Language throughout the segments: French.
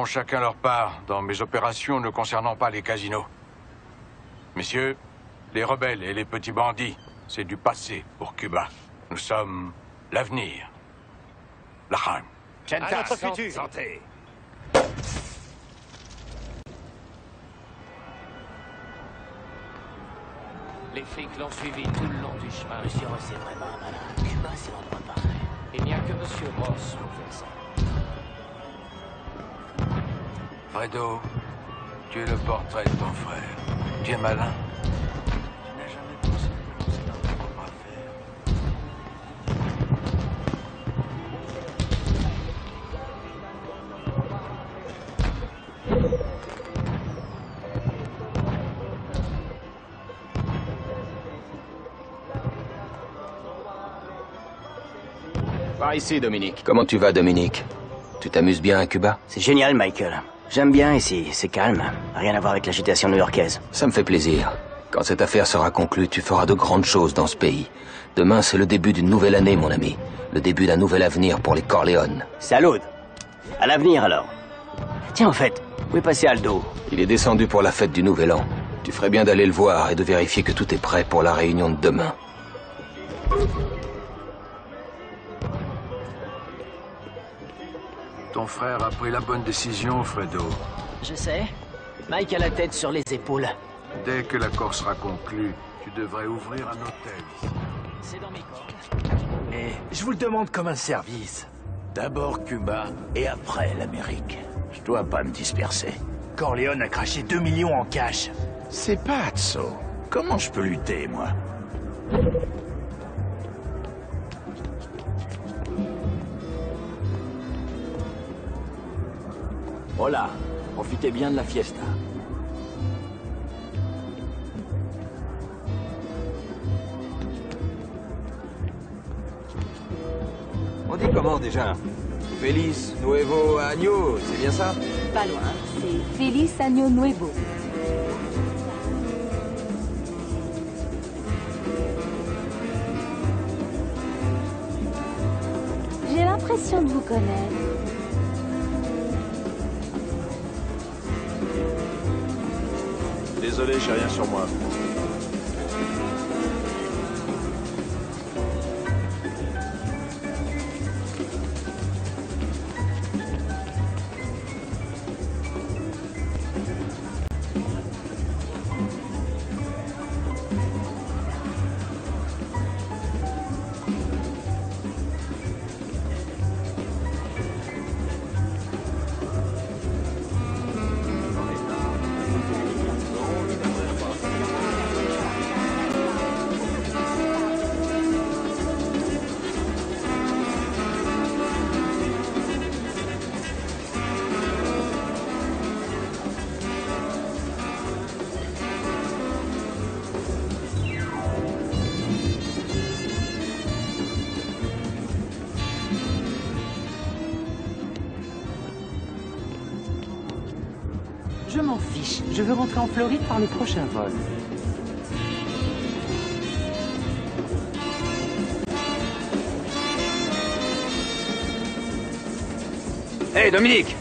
auront chacun leur part dans mes opérations ne concernant pas les casinos. Messieurs, les rebelles et les petits bandits, c'est du passé pour Cuba. Nous sommes l'avenir. L'Ahan. À notre futur. Santé. Les flics l'ont suivi tout le long du chemin. Monsieur Ross est vraiment un malin. Cuba, c'est l'endroit parfait. Il n'y a que Monsieur Ross pour faire ça. Fredo, tu es le portrait de ton frère. Tu es malin. Tu n'as jamais pensé que l'on sait dans ta propre affaire. Par ici, Dominique. Comment tu vas, Dominique? Tu t'amuses bien à Cuba? C'est génial, Michael. J'aime bien ici, c'est calme. Rien à voir avec l'agitation new-yorkaise. Ça me fait plaisir. Quand cette affaire sera conclue, tu feras de grandes choses dans ce pays. Demain, c'est le début d'une nouvelle année, mon ami. Le début d'un nouvel avenir pour les Corleone. Salut. À l'avenir, alors. Tiens, en fait, où est passé Aldo? Il est descendu pour la fête du Nouvel An. Tu ferais bien d'aller le voir et de vérifier que tout est prêt pour la réunion de demain. Ton frère a pris la bonne décision, Fredo. Je sais. Mike a la tête sur les épaules. Dès que l'accord sera conclu, tu devrais ouvrir un hôtel ici. C'est dans mes cordes. Mais je vous le demande comme un service. D'abord Cuba et après l'Amérique. Je dois pas me disperser. Corleone a craché 2 millions en cash. C'est pazzo. Comment je peux lutter, moi? Voilà, profitez bien de la fiesta. On dit comment déjà? Feliz Nuevo Año, c'est bien ça? Pas loin, c'est Feliz Año Nuevo. J'ai l'impression de vous connaître. Désolé, j'ai rien sur moi. Je m'en fiche. Je veux rentrer en Floride par le prochain vol. Hey, Dominique!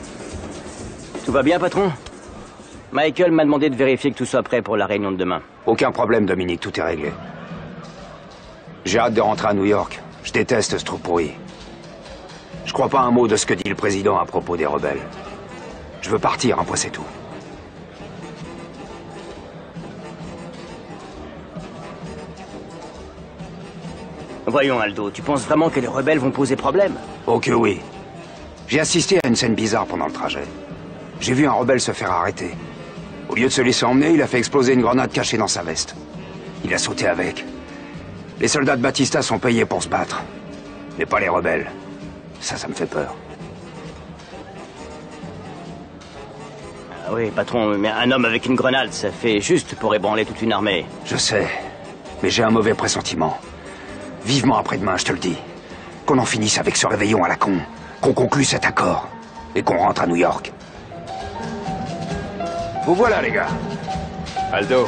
Tout va bien, patron? Michael m'a demandé de vérifier que tout soit prêt pour la réunion de demain. Aucun problème, Dominique, tout est réglé. J'ai hâte de rentrer à New York. Je déteste ce trou pourri. Je crois pas un mot de ce que dit le président à propos des rebelles. Je veux partir, un point c'est tout. Voyons, Aldo, tu penses vraiment que les rebelles vont poser problème? Oh que oui. J'ai assisté à une scène bizarre pendant le trajet. J'ai vu un rebelle se faire arrêter. Au lieu de se laisser emmener, il a fait exploser une grenade cachée dans sa veste. Il a sauté avec. Les soldats de Batista sont payés pour se battre. Mais pas les rebelles. Ça me fait peur. Ah oui, patron, mais un homme avec une grenade, ça fait juste pour ébranler toute une armée. Je sais, mais j'ai un mauvais pressentiment. Vivement après-demain, je te le dis. Qu'on en finisse avec ce réveillon à la con. Qu'on conclue cet accord. Et qu'on rentre à New York. Vous voilà, les gars. Aldo,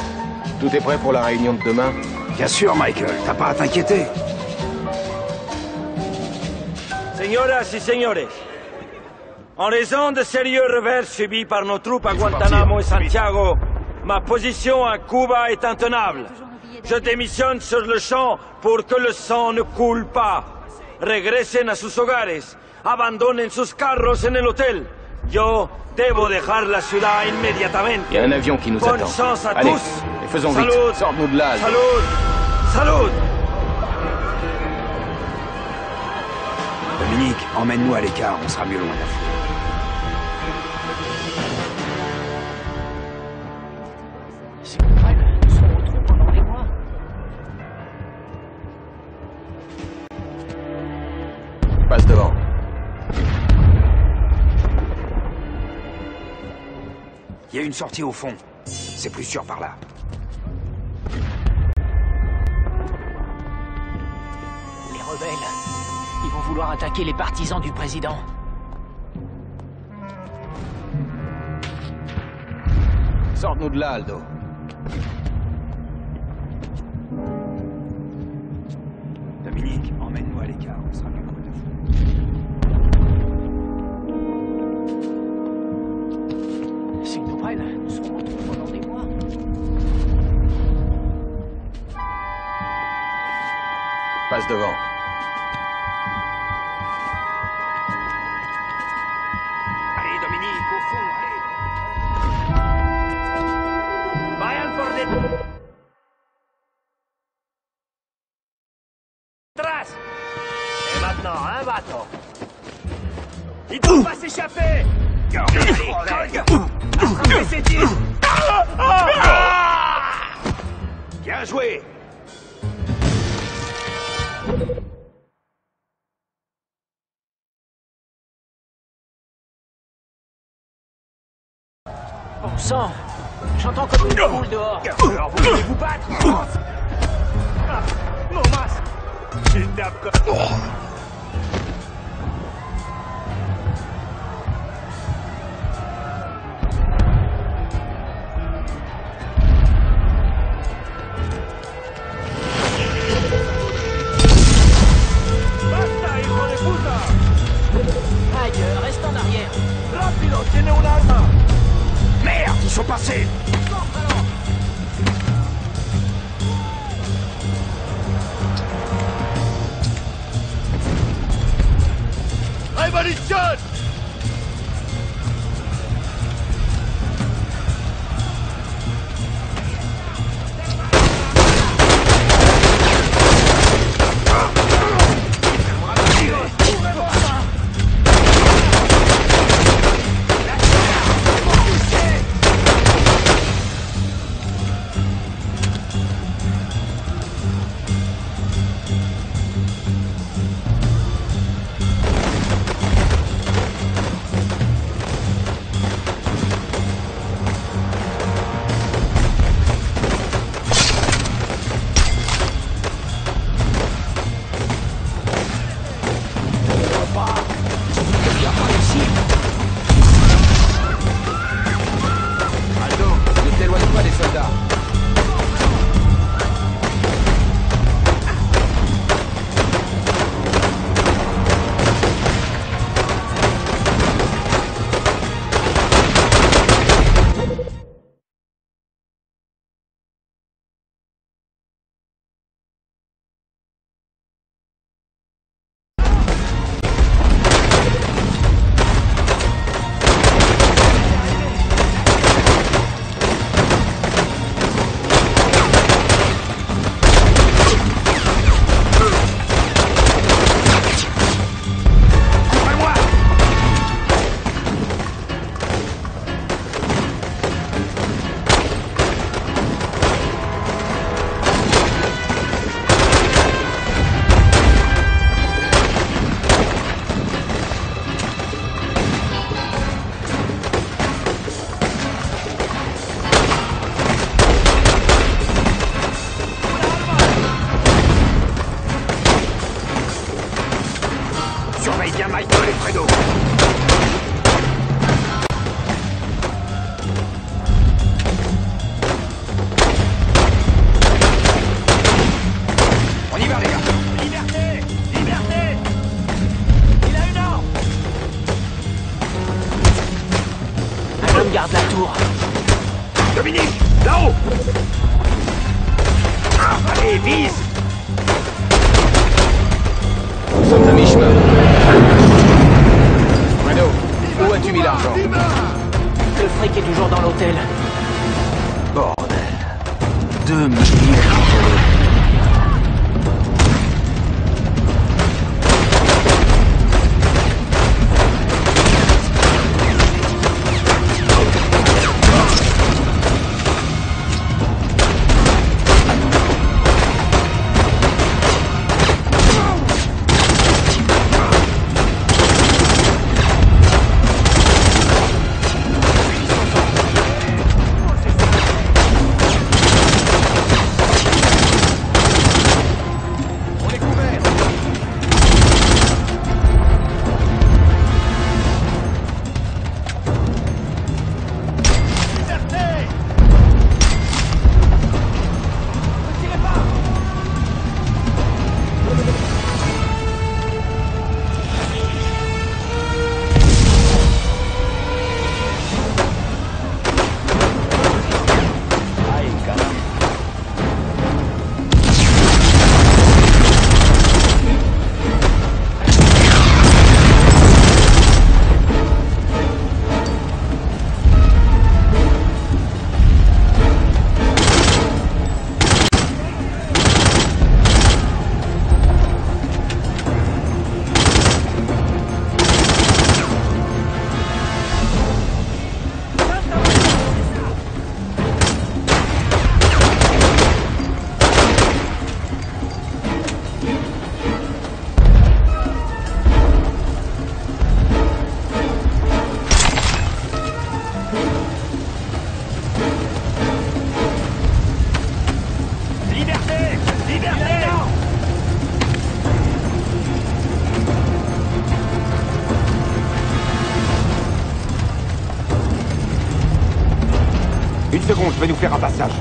tout est prêt pour la réunion de demain? Bien sûr, Michael. T'as pas à t'inquiéter. Señoras y señores, En raison de sérieux revers subis par nos troupes à Guantanamo et Santiago, ma position à Cuba est intenable. Je démissionne sur le champ pour que le sang ne coule pas. Regresen a sus hogares. Abandonen sus carros en el hotel. Yo debo dejar la ciudad inmediatamente. Il y a un avion qui nous Bonne attend. chance à Allez, tous. et faisons vite. Salud. Sors-nous de là. Salud. Salud. Dominique, emmène-nous à l'écart, on sera mieux loin de la foule. C'est vrai, nous serons au trou pendant des mois. Passe devant. Il y a une sortie au fond. C'est plus sûr par là. Les rebelles, ils vont vouloir attaquer les partisans du président. Sors-nous de là, Aldo. Dominique, emmène-nous à l'écart, on sera mieux loin de la foule. S'ils nous prennent, nous serons au trou pendant des mois. Passe devant. Allez, Dominique, au fond, allez. Vayan por detrás. Et maintenant, un bateau. Il ne faut pas s'échapper. Attrapez ces tirs. Bien joué. Bon sang, j'entends comme une foule dehors. Alors vous voulez vous battre? Mon masque. Il tape comme... Basta, hijo de puta. Aïe, reste en arrière. Rápido, tiene un arma. Merde, ils sont passés! ¡Aymarishan! garde la tour. Dominique, là-haut! Allez, vise! Nous sommes à mi-chemin. Renaud, où as-tu mis l'argent? Le fric est toujours dans l'hôtel. Bordel. 2 millions d'euros. Une seconde, je vais nous faire un passage.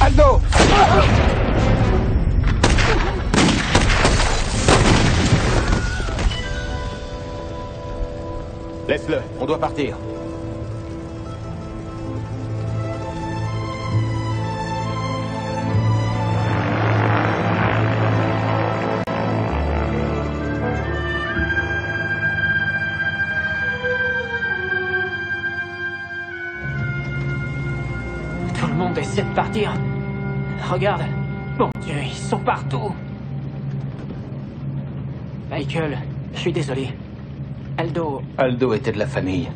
Aldo! Laisse-le, on doit partir. Tout le monde essaie de partir. Regarde. Mon Dieu, ils sont partout. Michael, je suis désolé. Aldo était de la famille.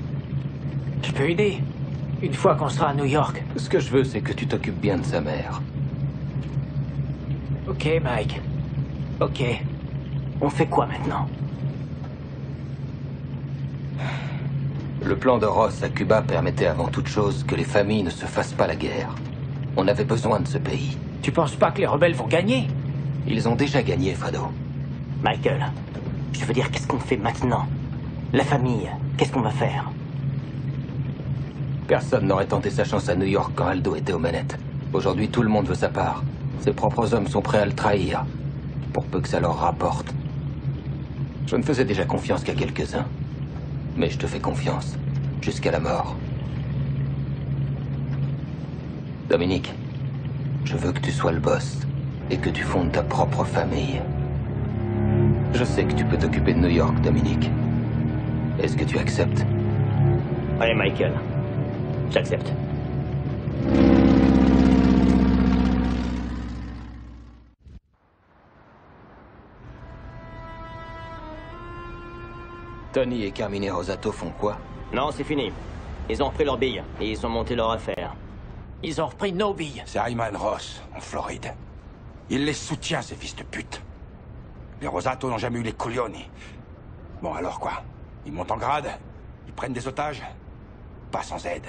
Je peux aider. Une fois qu'on sera à New York. Ce que je veux, c'est que tu t'occupes bien de sa mère. Ok, Mike. Ok. On fait quoi maintenant? Le plan de Ross à Cuba permettait avant toute chose que les familles ne se fassent pas la guerre. On avait besoin de ce pays. Tu penses pas que les rebelles vont gagner? Ils ont déjà gagné, Fredo. Michael, je veux dire, qu'est-ce qu'on fait maintenant? La famille, qu'est-ce qu'on va faire? Personne n'aurait tenté sa chance à New York quand Aldo était aux manettes. Aujourd'hui, tout le monde veut sa part. Ses propres hommes sont prêts à le trahir, pour peu que ça leur rapporte. Je ne faisais déjà confiance qu'à quelques-uns. Mais je te fais confiance, jusqu'à la mort. Dominique, je veux que tu sois le boss, et que tu fondes ta propre famille. Je sais que tu peux t'occuper de New York, Dominique. Est-ce que tu acceptes? Allez, Michael. J'accepte. Tony et Carmine Rosato font quoi? Non, c'est fini. Ils ont repris leurs billes et ils ont monté leur affaire. Ils ont repris nos billes. C'est Ayman Ross, en Floride. Il les soutient, ces fils de pute. Les Rosato n'ont jamais eu les coglioni. Bon, alors quoi? Ils montent en grade, ils prennent des otages. Pas sans aide.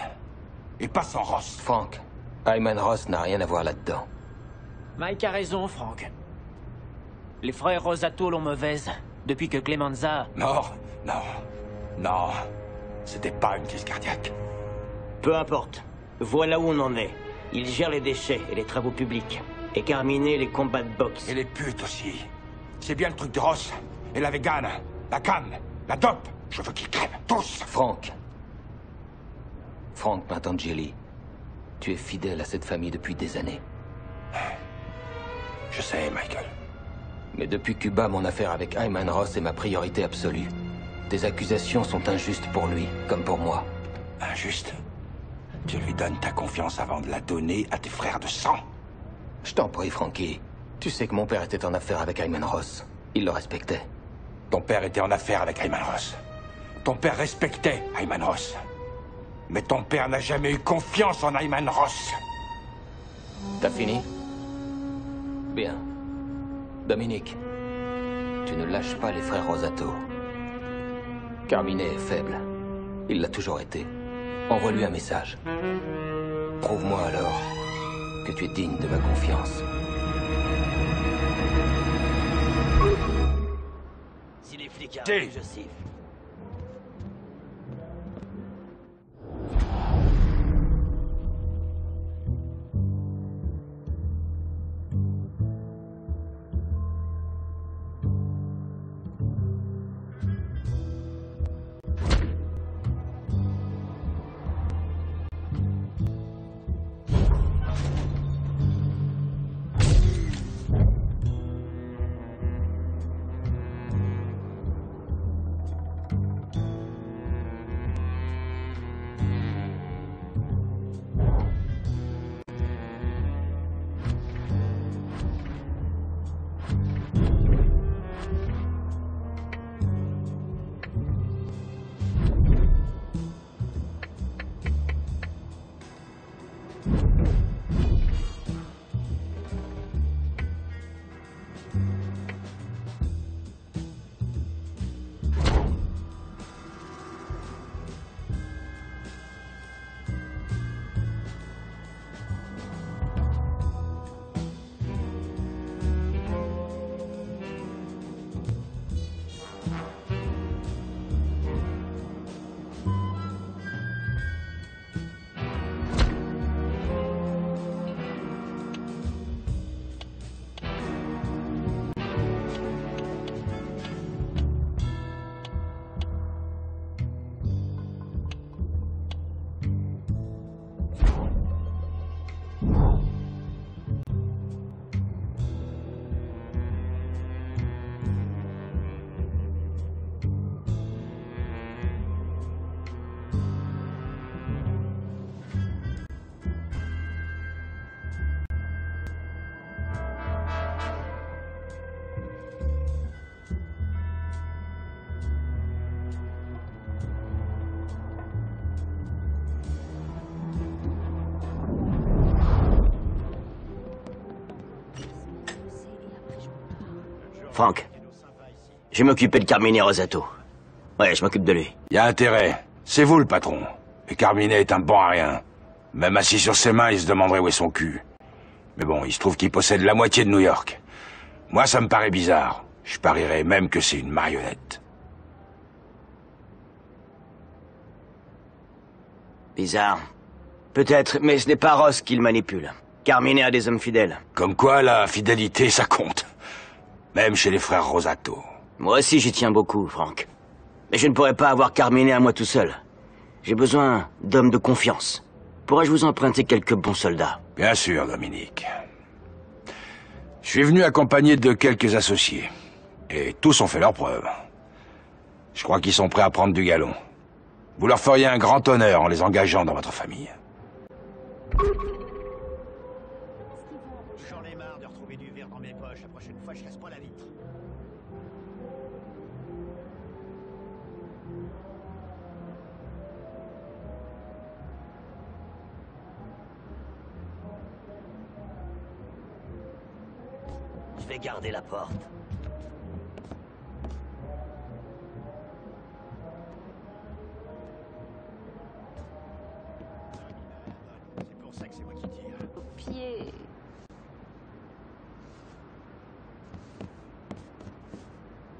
Et pas sans Ross. Frank, Ayman Ross n'a rien à voir là-dedans. Mike a raison, Frank. Les frères Rosato l'ont mauvaise depuis que Clemenza... Non, non, non. C'était pas une crise cardiaque. Peu importe. Voilà où on en est. Il gère les déchets et les travaux publics. Et Carmine les combats de boxe. Et les putes aussi. C'est bien le truc de Ross. Et la végane, la canne, la dope. Je veux qu'ils crèvent, tous. Frank, Pentangeli, tu es fidèle à cette famille depuis des années. Je sais, Michael. Mais depuis Cuba, mon affaire avec Ayman Ross est ma priorité absolue. Tes accusations sont injustes pour lui, comme pour moi. Injuste? Tu lui donnes ta confiance avant de la donner à tes frères de sang. Je t'en prie, Frankie. Tu sais que mon père était en affaire avec Ayman Ross. Il le respectait. Ton père était en affaire avec Ayman Ross. Ton père respectait Ayman Ross. Mais ton père n'a jamais eu confiance en Ayman Ross. T'as fini? Bien. Dominique, tu ne lâches pas les frères Rosato. Carmine est faible. Il l'a toujours été. Envoie-lui un message. Prouve-moi alors que tu es digne de ma confiance. Si les flics arrivent, je siffle. Frank, je vais m'occuper de Carmine Rosato. Ouais, je m'occupe de lui. Y a intérêt. C'est vous le patron. Et Carmine est un bon à rien. Même assis sur ses mains, il se demanderait où est son cul. Mais bon, il se trouve qu'il possède la moitié de New York. Moi, ça me paraît bizarre. Je parierais même que c'est une marionnette. Bizarre. Peut-être, mais ce n'est pas Ross qui le manipule. Carmine a des hommes fidèles. Comme quoi, la fidélité, ça compte. Même chez les frères Rosato. Moi aussi, j'y tiens beaucoup, Frank. Mais je ne pourrais pas avoir Carmine à moi tout seul. J'ai besoin d'hommes de confiance. Pourrais-je vous emprunter quelques bons soldats? Bien sûr, Dominique. Je suis venu accompagné de quelques associés. Et tous ont fait leurs preuves. Je crois qu'ils sont prêts à prendre du galon. Vous leur feriez un grand honneur en les engageant dans votre famille. J'en ai marre de retrouver du verre dans mes poches. La prochaine fois, je casse pas la vitre. Je vais garder la porte. C'est pour ça que c'est moi qui tire. Au pied.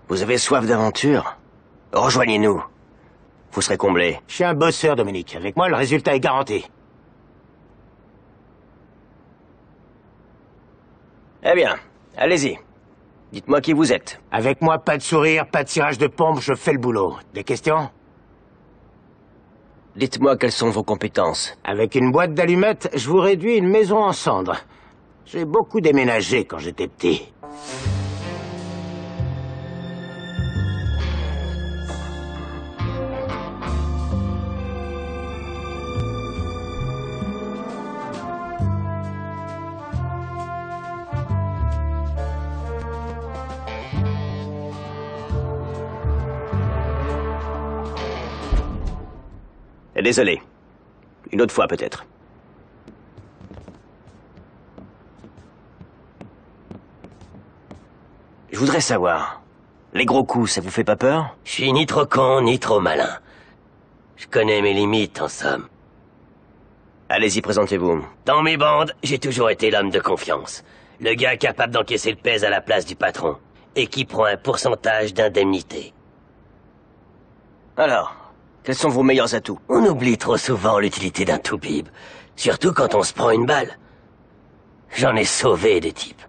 Vous avez soif d'aventure? Rejoignez-nous. Vous serez comblés. Je suis un bosseur, Dominique. Avec moi, le résultat est garanti. Eh bien, allez-y. Dites-moi qui vous êtes. Avec moi, pas de sourire, pas de tirage de pompe, je fais le boulot. Des questions? Dites-moi quelles sont vos compétences. Avec une boîte d'allumettes, je vous réduis une maison en cendres. J'ai beaucoup déménagé quand j'étais petit. Désolé. Une autre fois, peut-être. Je voudrais savoir, les gros coups, ça vous fait pas peur? Je suis ni trop con, ni trop malin. Je connais mes limites, en somme. Allez-y, présentez-vous. Dans mes bandes, j'ai toujours été l'homme de confiance. Le gars capable d'encaisser le pèse à la place du patron. Et qui prend un pourcentage d'indemnité. Alors, quels sont vos meilleurs atouts? On oublie trop souvent l'utilité d'un toubib. Surtout quand on se prend une balle. J'en ai sauvé des types.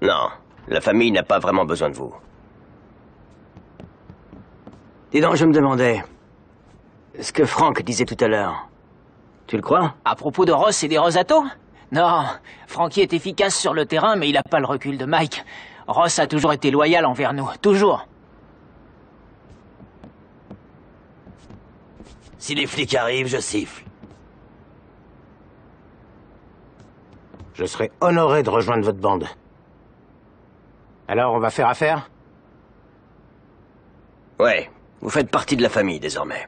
Non, la famille n'a pas vraiment besoin de vous. Dis donc, je me demandais... ce que Frank disait tout à l'heure. Tu le crois? À propos de Ross et des Rosato? Non, Frankie est efficace sur le terrain, mais il n'a pas le recul de Mike. Ross a toujours été loyal envers nous, toujours. Si les flics arrivent, je siffle. Je serais honoré de rejoindre votre bande. Alors, on va faire affaire? Ouais, vous faites partie de la famille, désormais.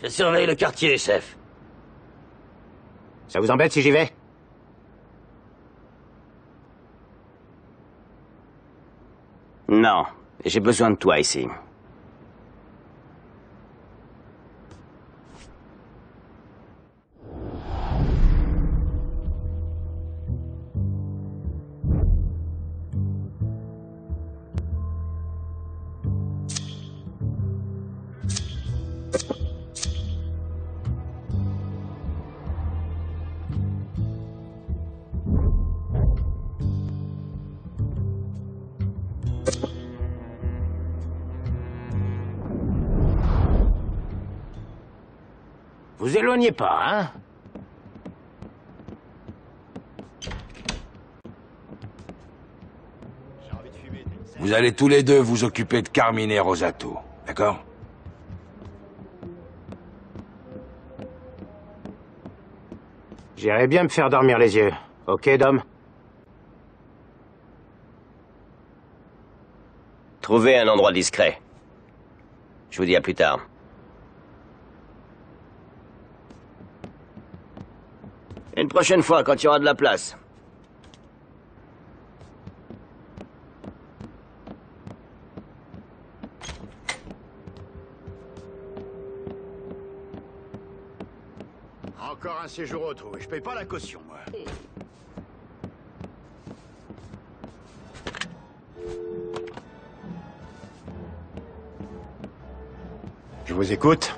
Je surveille le quartier, chef. Ça vous embête si j'y vais? Non, j'ai besoin de toi ici. Vous éloignez pas, hein? Vous allez tous les deux vous occuper de Carmine Rosato, d'accord? J'irais bien me faire dormir les yeux. Ok, Dom? Trouvez un endroit discret. Je vous dis à plus tard. Une prochaine fois, quand il y aura de la place. Encore un séjour au trou, et je paye pas la caution, moi. Je vous écoute.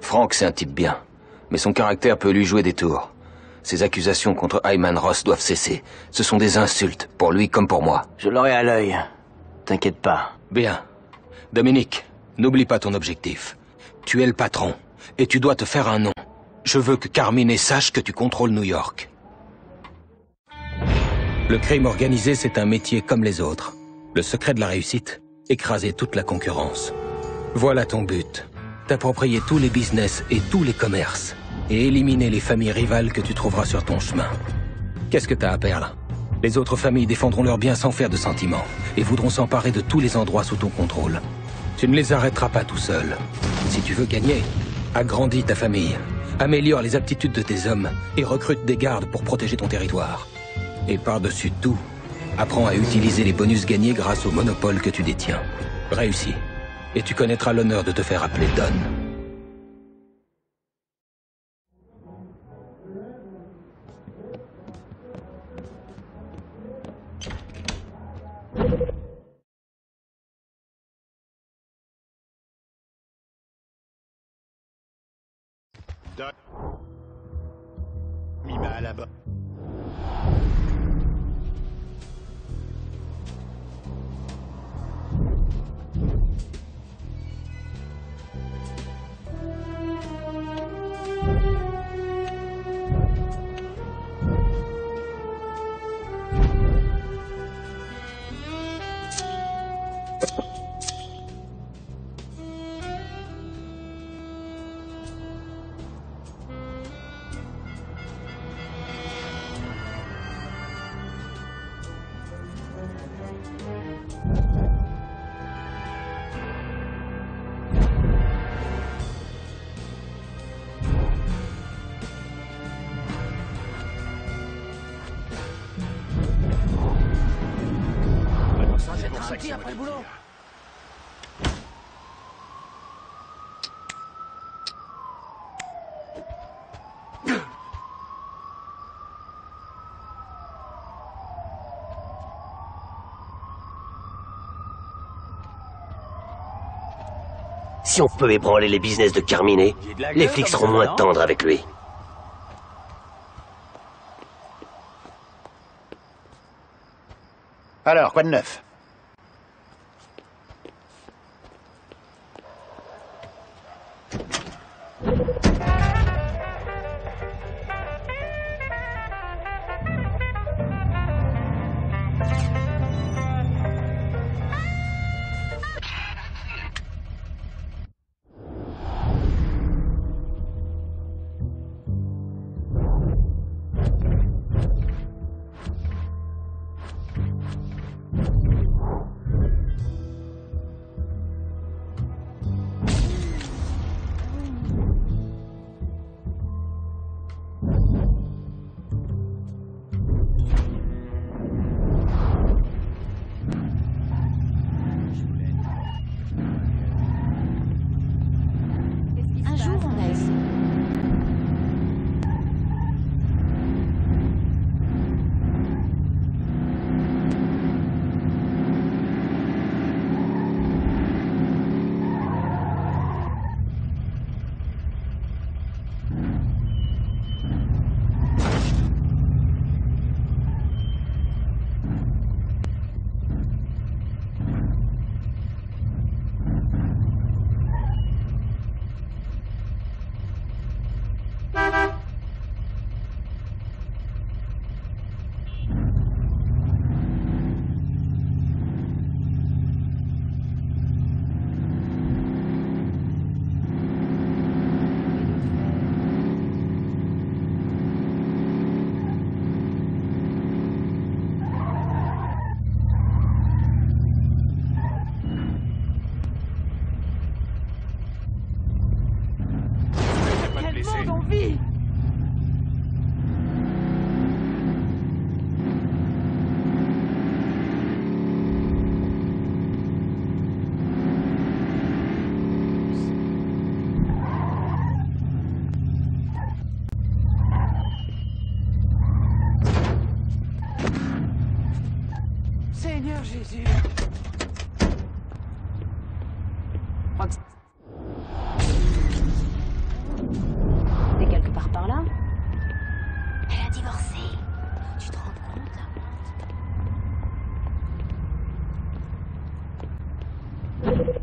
Frank, c'est un type bien, mais son caractère peut lui jouer des tours. Ces accusations contre Hyman Ross doivent cesser. Ce sont des insultes, pour lui comme pour moi. Je l'aurai à l'œil. T'inquiète pas. Bien. Dominique, n'oublie pas ton objectif. Tu es le patron, et tu dois te faire un nom. Je veux que Carmine sache que tu contrôles New York. Le crime organisé, c'est un métier comme les autres. Le secret de la réussite, écraser toute la concurrence. Voilà ton but. T'approprier tous les business et tous les commerces. Et éliminer les familles rivales que tu trouveras sur ton chemin. Qu'est-ce que t'as à perdre? Les autres familles défendront leurs biens sans faire de sentiments, et voudront s'emparer de tous les endroits sous ton contrôle. Tu ne les arrêteras pas tout seul. Si tu veux gagner, agrandis ta famille, améliore les aptitudes de tes hommes, et recrute des gardes pour protéger ton territoire. Et par-dessus tout, apprends à utiliser les bonus gagnés grâce au monopole que tu détiens. Réussis, et tu connaîtras l'honneur de te faire appeler Don. Mis main à la bas. Après le boulot. Si on peut ébranler les business de Carmine, les flics seront moins tendres avec lui. Alors, quoi de neuf? blessé. En vie. Seigneur Jésus. T'es quelque part par là? Elle a divorcé. Tu te rends compte, la honte?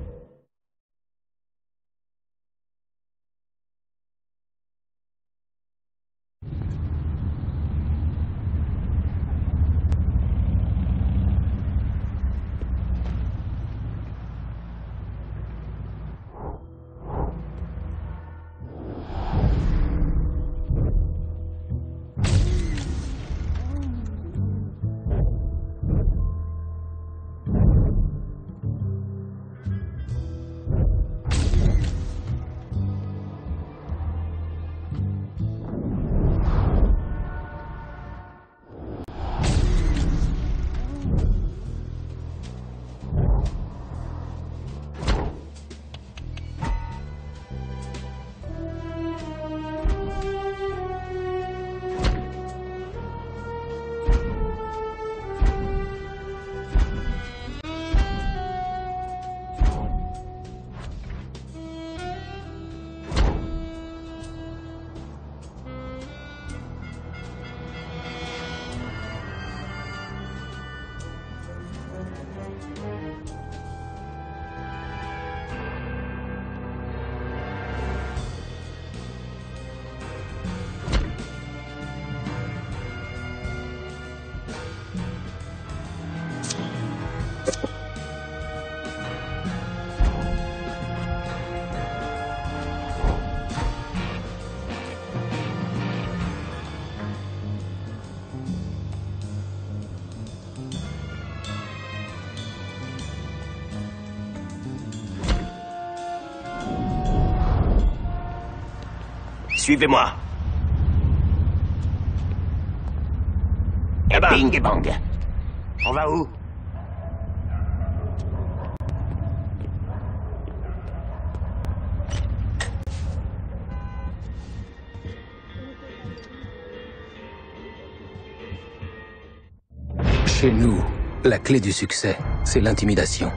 Suivez-moi. Et bing et bang. On va où? Chez nous, la clé du succès, c'est l'intimidation.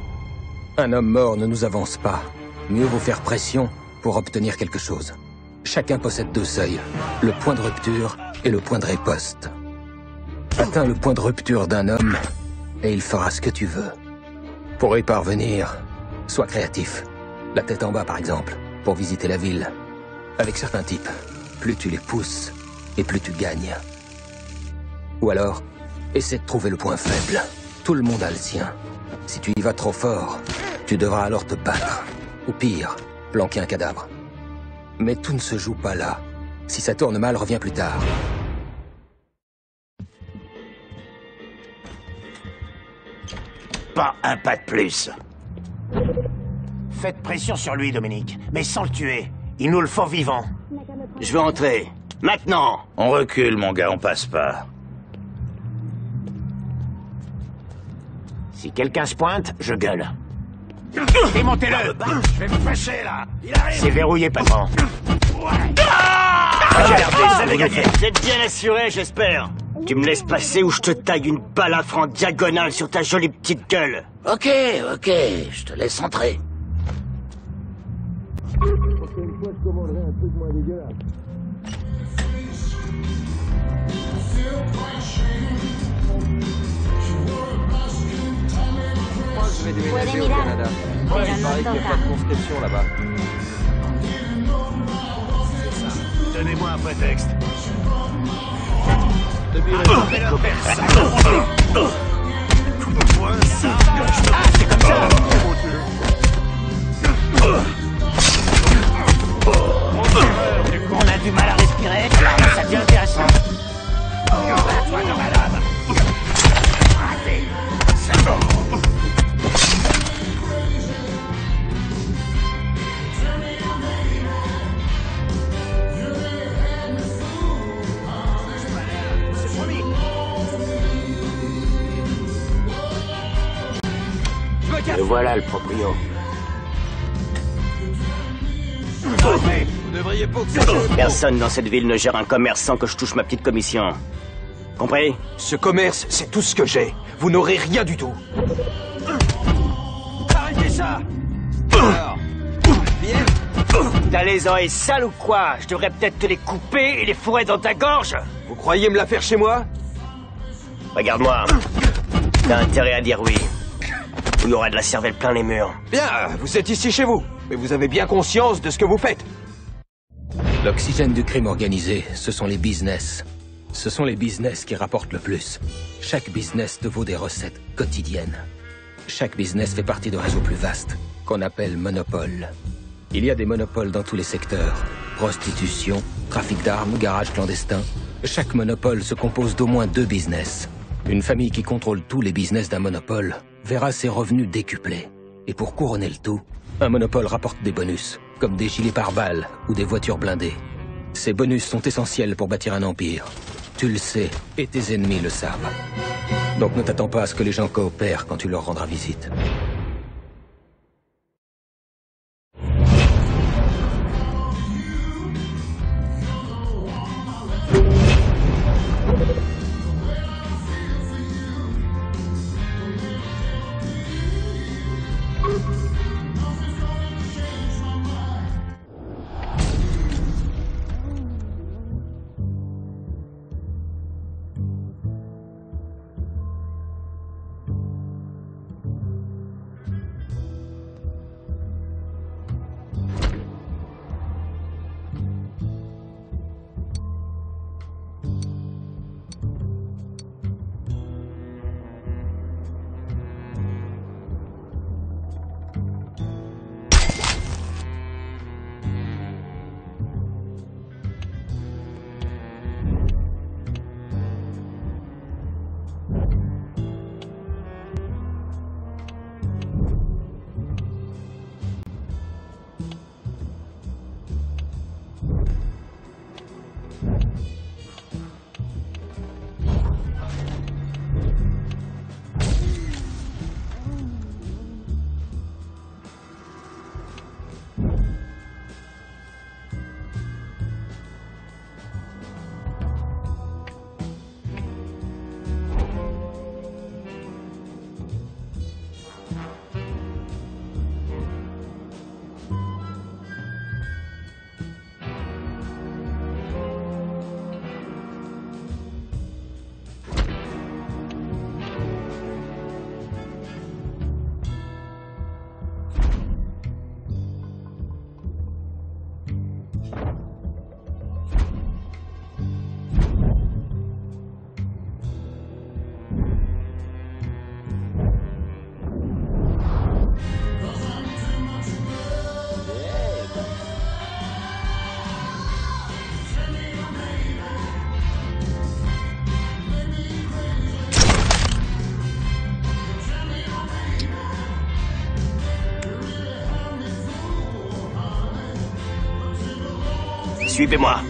Un homme mort ne nous avance pas. Mieux vaut faire pression pour obtenir quelque chose. Chacun possède deux seuils, le point de rupture et le point de riposte. Atteins le point de rupture d'un homme et il fera ce que tu veux. Pour y parvenir, sois créatif. La tête en bas par exemple, pour visiter la ville. Avec certains types, plus tu les pousses et plus tu gagnes. Ou alors, essaie de trouver le point faible. Tout le monde a le sien. Si tu y vas trop fort, tu devras alors te battre. Ou pire, planquer un cadavre. Mais tout ne se joue pas là. Si ça tourne mal, reviens plus tard. Pas un pas de plus. Faites pression sur lui, Dominique, mais sans le tuer. Il nous le faut vivant. Je veux entrer. Maintenant. On recule, mon gars, on passe pas. Si quelqu'un se pointe, je gueule. Démontez-le! Je vais me fâcher, là! C'est verrouillé, patron. Vous êtes bien assuré, j'espère. Tu me laisses passer ou je te taille une balafre en diagonale sur ta jolie petite gueule. Ok, je te laisse entrer. Je vais déménager au Canada. Ouais, il paraît qu'il n'y a pas de conscription là-bas. Donnez-moi un prétexte. C'est comme ça. On a du mal à respirer, alors ça devient intéressant. Toi de malade. Allez, c'est bon. voilà le proprio. Vous devriez pas que Personne dans cette ville ne gère un commerce sans que je touche ma petite commission. Compris? Ce commerce, c'est tout ce que j'ai. Vous n'aurez rien du tout. Arrêtez ça! Alors, bien. T'as les oreilles sales ou quoi? Je devrais peut-être te les couper et les fourrer dans ta gorge. Vous croyez me la faire chez moi? Regarde-moi. T'as intérêt à dire oui. Ou il y aura de la cervelle plein les murs. Bien, vous êtes ici chez vous. Mais vous avez bien conscience de ce que vous faites. L'oxygène du crime organisé, ce sont les business. Ce sont les business qui rapportent le plus. Chaque business te vaut des recettes quotidiennes. Chaque business fait partie d'un réseau plus vaste, qu'on appelle monopole. Il y a des monopoles dans tous les secteurs. Prostitution, trafic d'armes, garage clandestin. Chaque monopole se compose d'au moins 2 business. Une famille qui contrôle tous les business d'un monopole verra ses revenus décuplés. Et pour couronner le tout, un monopole rapporte des bonus, comme des gilets pare-balles ou des voitures blindées. Ces bonus sont essentiels pour bâtir un empire. Tu le sais, et tes ennemis le savent. Donc ne t'attends pas à ce que les gens coopèrent quand tu leur rendras visite. Suivez-moi.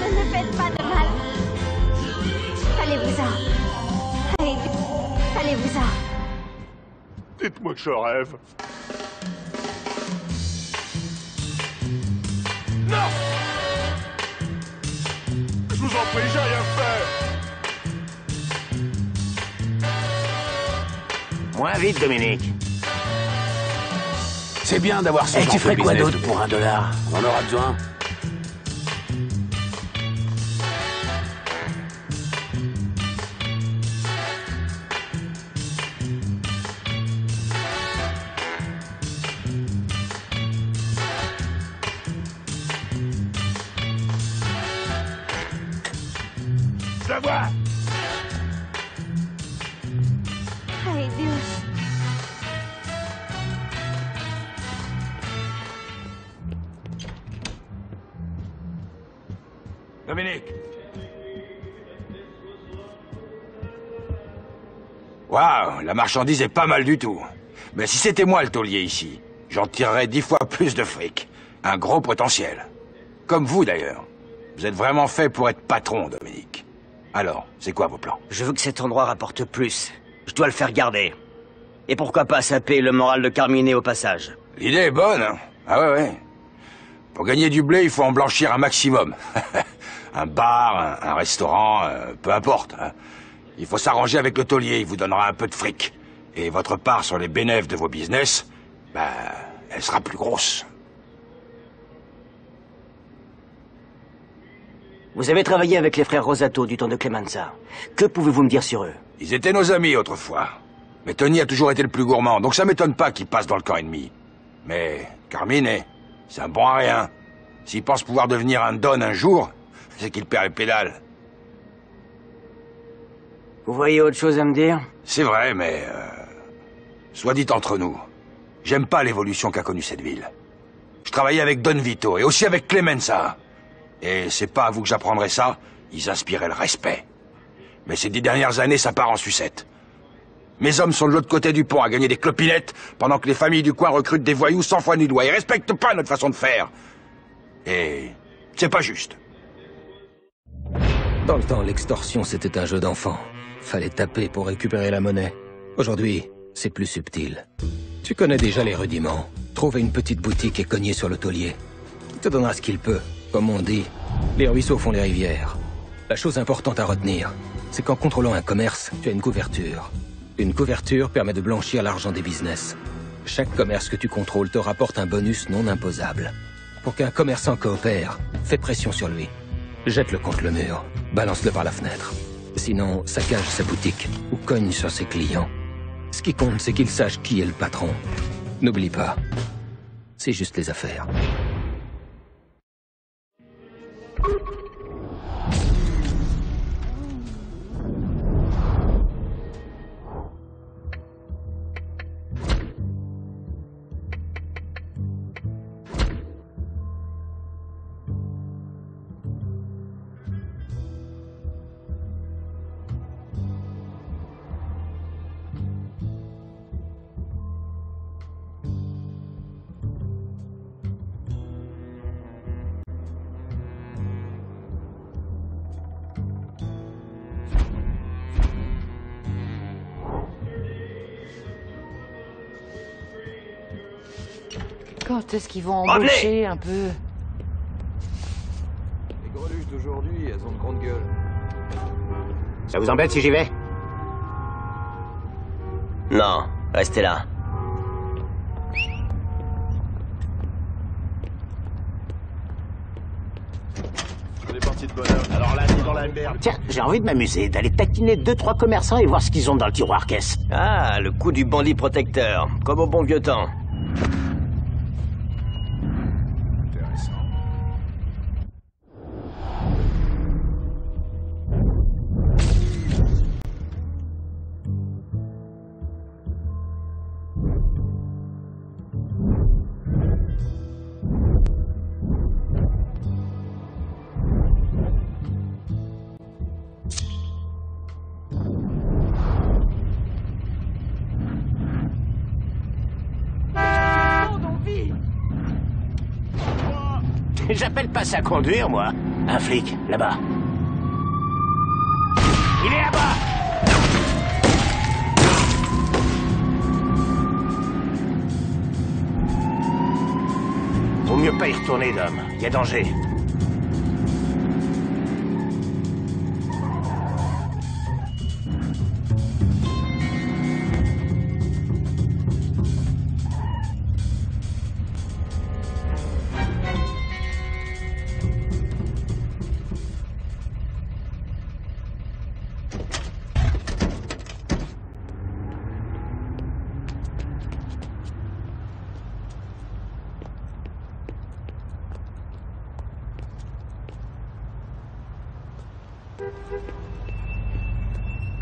Ne faites pas de mal. Allez-vous-en. Allez-vous-en. Dites-moi que je rêve. Non! Je vous en prie, j'ai rien fait. Moins vite, Dominique. C'est bien d'avoir ce Et genre tu ferais de quoi business d'autre pour $1? On en aura besoin. Je la vois. Ay, Dios. Dominique. Waouh, la marchandise est pas mal du tout. Mais si c'était moi le taulier ici, j'en tirerais 10 fois plus de fric. Un gros potentiel. Comme vous d'ailleurs. Vous êtes vraiment fait pour être patron, Dominique. Alors, c'est quoi vos plans? Je veux que cet endroit rapporte plus. Je dois le faire garder. Et pourquoi pas saper le moral de Carmine au passage? L'idée est bonne, hein? Ah ouais. Pour gagner du blé, il faut en blanchir un maximum. Un bar, un restaurant, peu importe. Hein. Il faut s'arranger avec le taulier, il vous donnera un peu de fric. Et votre part sur les bénéfices de vos business, elle sera plus grosse. Vous avez travaillé avec les frères Rosato du temps de Clemenza. Que pouvez-vous me dire sur eux? Ils étaient nos amis autrefois. Mais Tony a toujours été le plus gourmand, donc ça m'étonne pas qu'il passe dans le camp ennemi. Mais Carmine, c'est un bon à rien. S'il pense pouvoir devenir un don un jour, c'est qu'il perd les pédales. Vous voyez autre chose à me dire? C'est vrai, mais... soit dit entre nous, j'aime pas l'évolution qu'a connue cette ville. Je travaillais avec Don Vito et aussi avec Clemenza. Et c'est pas à vous que j'apprendrai ça, ils inspiraient le respect. Mais ces 10 dernières années, ça part en sucette. Mes hommes sont de l'autre côté du pont à gagner des clopinettes, pendant que les familles du coin recrutent des voyous 100 fois ni doigt. Ils respectent pas notre façon de faire. Et c'est pas juste. Dans le temps, l'extorsion, c'était un jeu d'enfant. Fallait taper pour récupérer la monnaie. Aujourd'hui, c'est plus subtil. Tu connais déjà les rudiments. Trouver une petite boutique et cogner sur le taulier. Il te donnera ce qu'il peut. Comme on dit, les ruisseaux font les rivières. La chose importante à retenir, c'est qu'en contrôlant un commerce, tu as une couverture. Une couverture permet de blanchir l'argent des business. Chaque commerce que tu contrôles te rapporte un bonus non imposable. Pour qu'un commerçant coopère, fais pression sur lui. Jette-le contre le mur, balance-le par la fenêtre. Sinon, saccage sa boutique ou cogne sur ses clients. Ce qui compte, c'est qu'il sache qui est le patron. N'oublie pas, c'est juste les affaires. Quand est-ce qu'ils vont embaucher un peu? Les greluches d'aujourd'hui, elles ont de grandes gueules. Ça vous embête si j'y vais? Non, restez là. On est parti de bonne heure. Alors là, t'es dans la merde. Tiens, j'ai envie de m'amuser, d'aller taquiner 2-3 commerçants et voir ce qu'ils ont dans le tiroir caisse. Ah, le coup du bandit protecteur, comme au bon vieux temps. J'appelle pas ça conduire, moi. Un flic, là-bas. Il est là-bas! Vaut mieux pas y retourner, Dom. Il y a danger.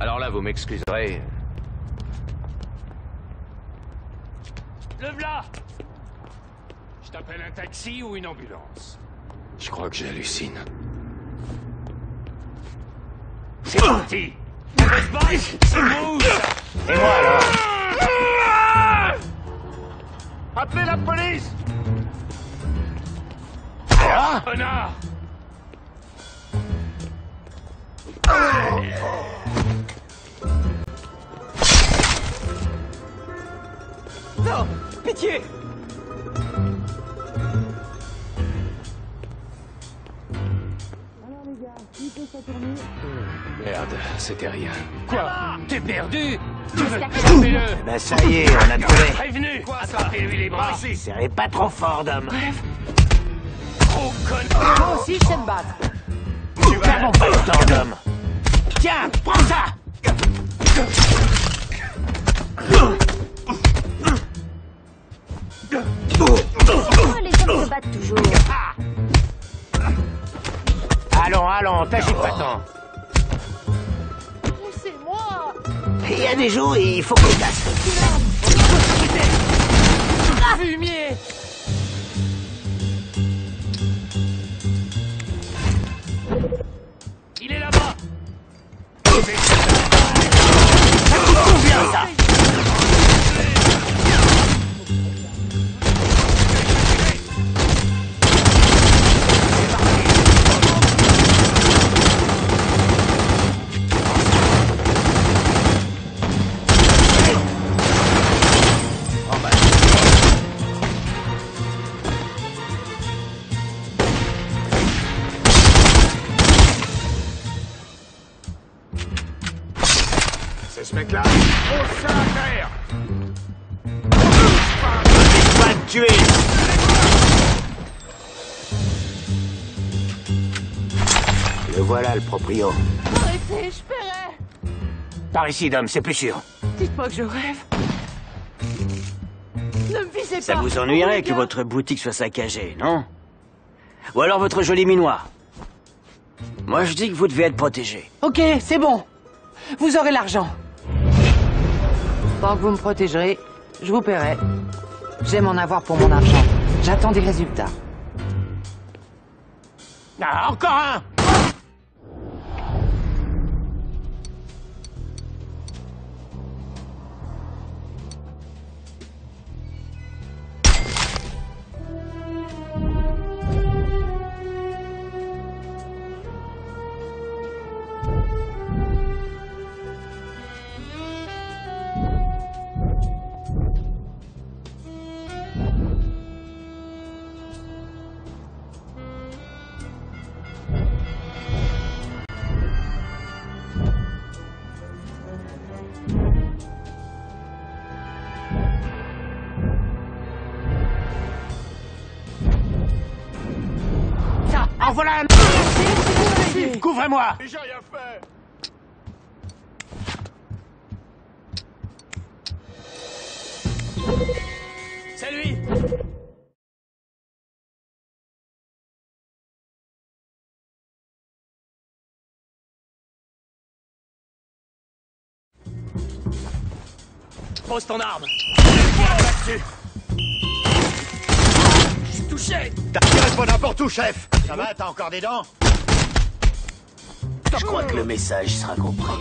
Alors là, vous m'excuserez. Le v'là! Je t'appelle un taxi ou une ambulance? Je crois que j'hallucine. C'est parti! C'est moi alors! Appelez la police! Ah, connard! Non! Pitié! Merde, c'était rien. Quoi? T'es perdu? Tu veux Attrapez-le! Ben ça y est, on a trouvé. Prévenu! Attrapez-lui les bras! Serrez pas trop fort, d'homme. Gros connard! Moi aussi, je sais me battre. Perdons pas le temps, d'homme. Tiens, prends ça! Pourquoi les hommes se battent toujours? Allons, t'agite pas tant. Poussez-moi! Il y a des jours, il faut qu'on casse. Fumier! Il est là-bas! Combien ça? C'est ce mec-là! Au sein à terre! Va te tuer! Le voilà, le proprio. Arrêtez, je paierai! Par ici, Dom, c'est plus sûr. Dites-moi que je rêve. Ne me visez pas! Ça vous ennuierait que votre boutique soit saccagée, non? Ou alors votre joli minois? Moi, je dis que vous devez être protégé. Ok, c'est bon. Vous aurez l'argent. Tant que vous me protégerez, je vous paierai. J'aime en avoir pour mon argent. J'attends des résultats. Ah, encore un! En voilà un! Couvrez-moi! Déjà rien fait! C'est lui! Pose ton arme! Là-dessus! Je suis touché! T'as tiré pas n'importe où, chef! Ça va, t'as encore des dents? Je crois que le message sera compris.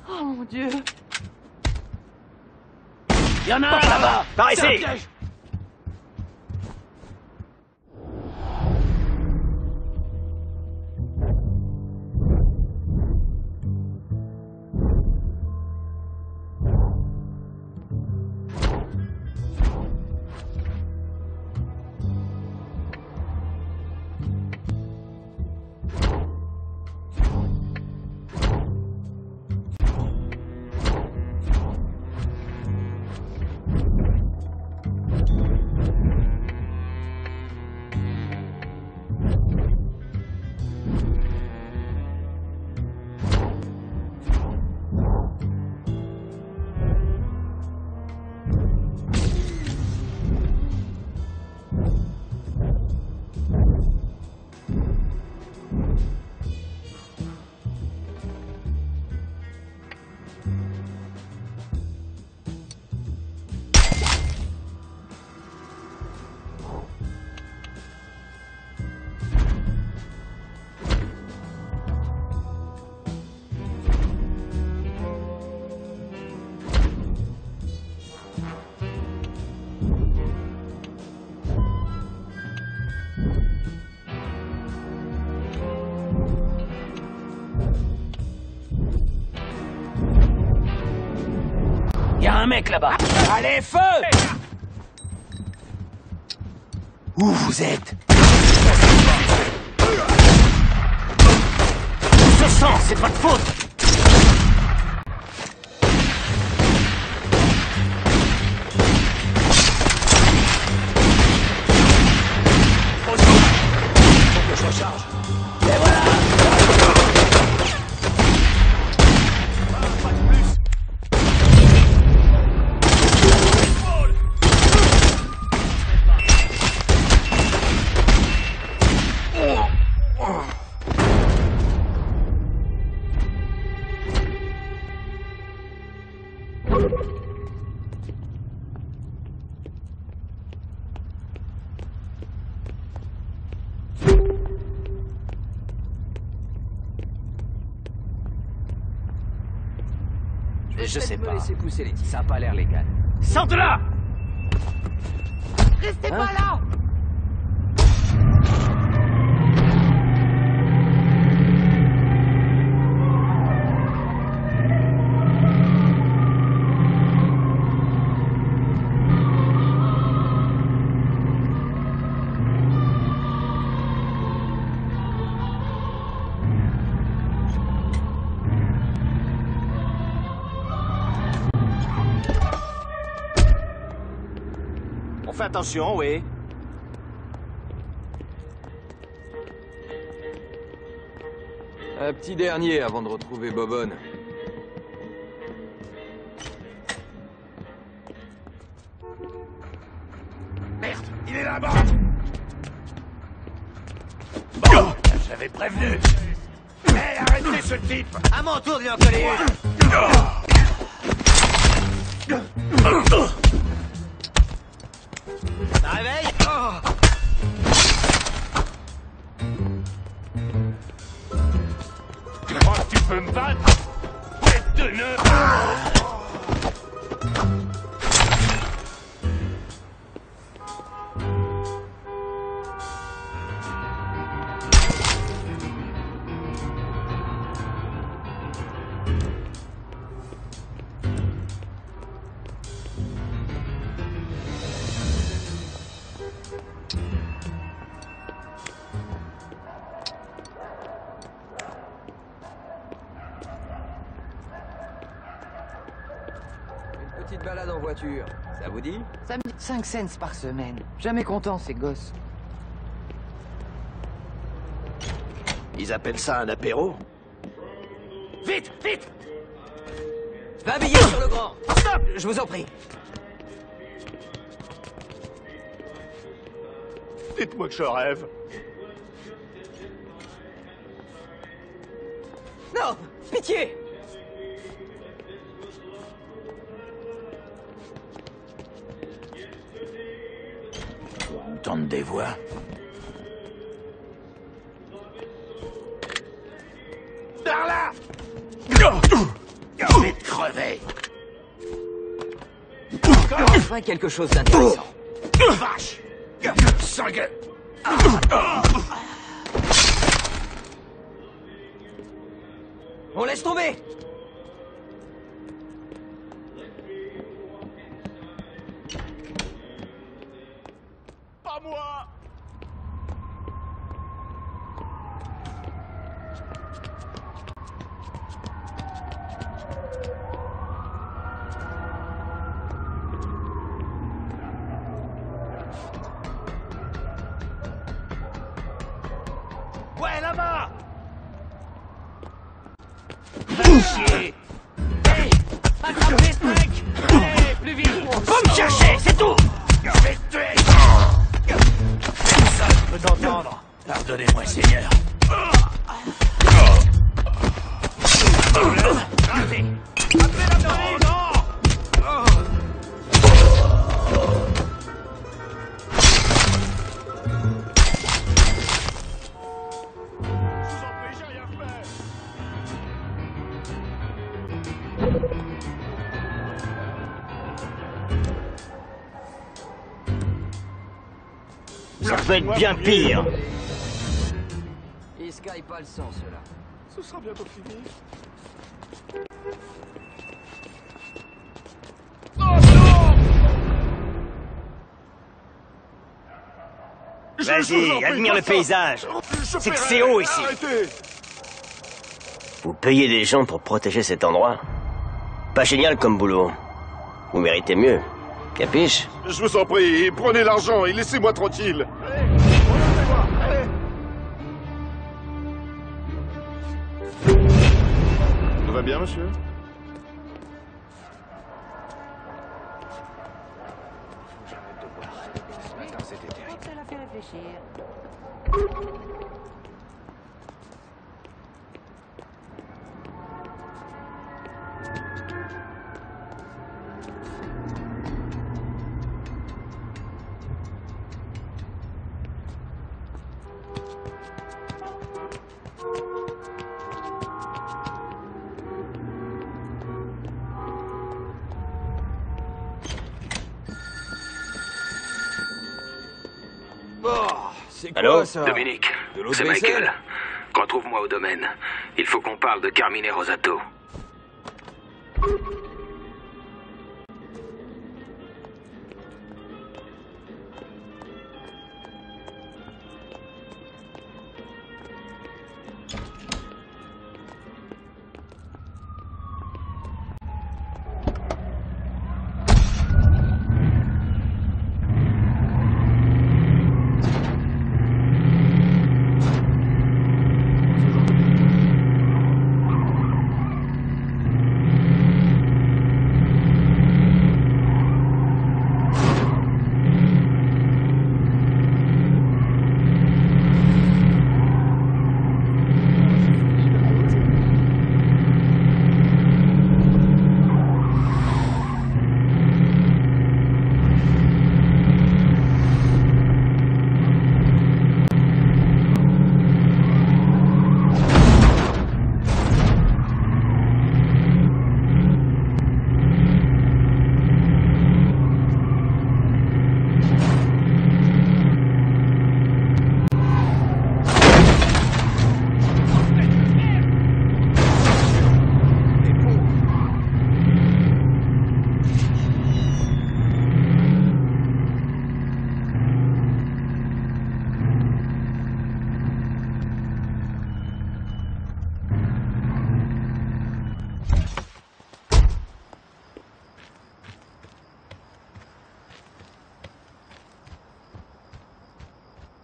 Oh mon Dieu! Il y en a un là-bas! Par ici! un mec là-bas. Allez, feu! Où vous êtes? Ce sang, c'est de votre faute. Je recharge. Et voilà. Pas de plus. Je sais pas. Laisser pousser les tirs. Ça a pas l'air légal. Sorte là. Restez pas là! On fait attention, oui. Un petit dernier avant de retrouver Bobonne. Merde, il est là-bas. Bon, j'avais prévenu. Hé, arrêtez ce type. À mon tour de lui en coller une. Ça réveille. Tu crois que tu peux me battre? Tête de neuf. Petite balade en voiture, ça vous dit? Ça me dit 5 cents par semaine. Jamais content, ces gosses. Ils appellent ça un apéro? Vite, vite! 20 billets sur le grand. Stop! Je vous en prie. Dites-moi que je rêve. Non! Pitié! On entend des voix. Par là! Je vais te crever. Enfin quelque chose d'intéressant. Vache! Sangue! On laisse tomber! Pas moi! Ouais, là-bas! Chier! Hey! Attrapez ce mec! Allez, plus vite! Faut me chercher, c'est tout! Je vais te tuer! Personne peut t'entendre. Pardonnez-moi, Seigneur. Raté! Appelez la police! Ça peut être bien pire. Ils skyent pas le sang, ceux-là. Ce sera bientôt fini. Vas-y, admire le paysage. C'est que c'est haut ici. Arrêtez. Vous payez des gens pour protéger cet endroit? Pas génial comme boulot. Vous méritez mieux. Capiche? Je vous en prie, prenez l'argent et laissez-moi tranquille. Tout va bien, monsieur? Ça l'a fait réfléchir. Allô? Dominique, c'est Michael. Retrouve-moi au domaine. Il faut qu'on parle de Carmine Rosato.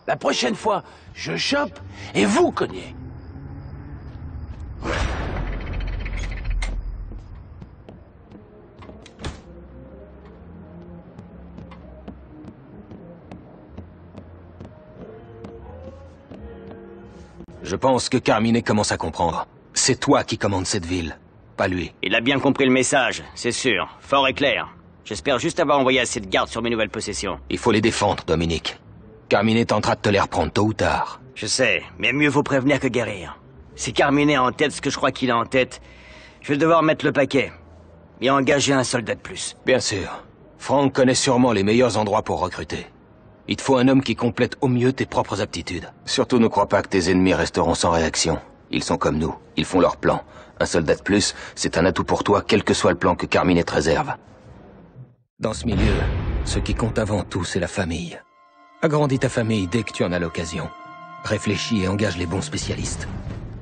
La prochaine fois, je chope et vous cognez. Je pense que Carmine commence à comprendre. C'est toi qui commandes cette ville, pas lui. Il a bien compris le message, c'est sûr. Fort et clair. J'espère juste avoir envoyé assez de gardes sur mes nouvelles possessions. Il faut les défendre, Dominique. Carmine tentera de te les reprendre tôt ou tard. Je sais, mais mieux vaut prévenir que guérir. Si Carmine a en tête ce que je crois qu'il a en tête, je vais devoir mettre le paquet. Et engager un soldat de plus. Bien sûr. Frank connaît sûrement les meilleurs endroits pour recruter. Il te faut un homme qui complète au mieux tes propres aptitudes. Surtout ne crois pas que tes ennemis resteront sans réaction. Ils sont comme nous, ils font leur plan. Un soldat de plus, c'est un atout pour toi, quel que soit le plan que Carmine te réserve. Dans ce milieu, ce qui compte avant tout, c'est la famille. Agrandis ta famille dès que tu en as l'occasion. Réfléchis et engage les bons spécialistes.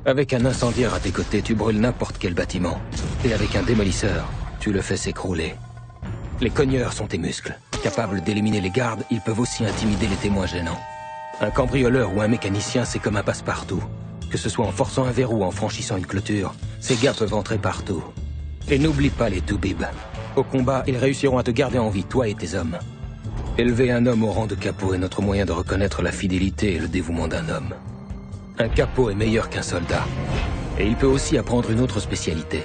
Avec un incendiaire à tes côtés, tu brûles n'importe quel bâtiment. Et avec un démolisseur, tu le fais s'écrouler. Les cogneurs sont tes muscles. Capables d'éliminer les gardes, ils peuvent aussi intimider les témoins gênants. Un cambrioleur ou un mécanicien, c'est comme un passe-partout. Que ce soit en forçant un verrou ou en franchissant une clôture, ces gars peuvent entrer partout. Et n'oublie pas les toubibs. Au combat, ils réussiront à te garder en vie, toi et tes hommes. Élever un homme au rang de capot est notre moyen de reconnaître la fidélité et le dévouement d'un homme. Un capot est meilleur qu'un soldat. Et il peut aussi apprendre une autre spécialité.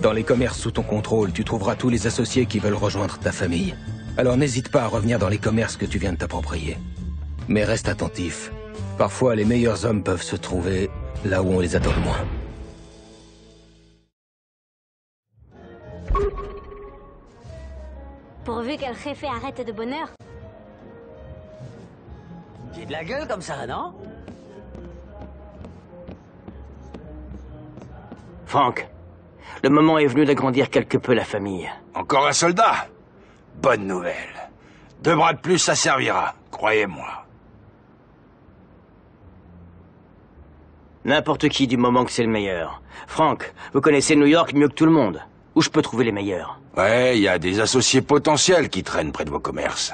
Dans les commerces sous ton contrôle, tu trouveras tous les associés qui veulent rejoindre ta famille. Alors n'hésite pas à revenir dans les commerces que tu viens de t'approprier. Mais reste attentif. Parfois, les meilleurs hommes peuvent se trouver là où on les attend le moins. Pourvu qu'elle Jefe arrête de bonne heure. J'ai de la gueule comme ça, non? Frank, le moment est venu d'agrandir quelque peu la famille. Encore un soldat? Bonne nouvelle. 2 bras de plus, ça servira, croyez-moi. N'importe qui du moment que c'est le meilleur. Frank, vous connaissez New York mieux que tout le monde. Où je peux trouver les meilleurs? Ouais, il y a des associés potentiels qui traînent près de vos commerces.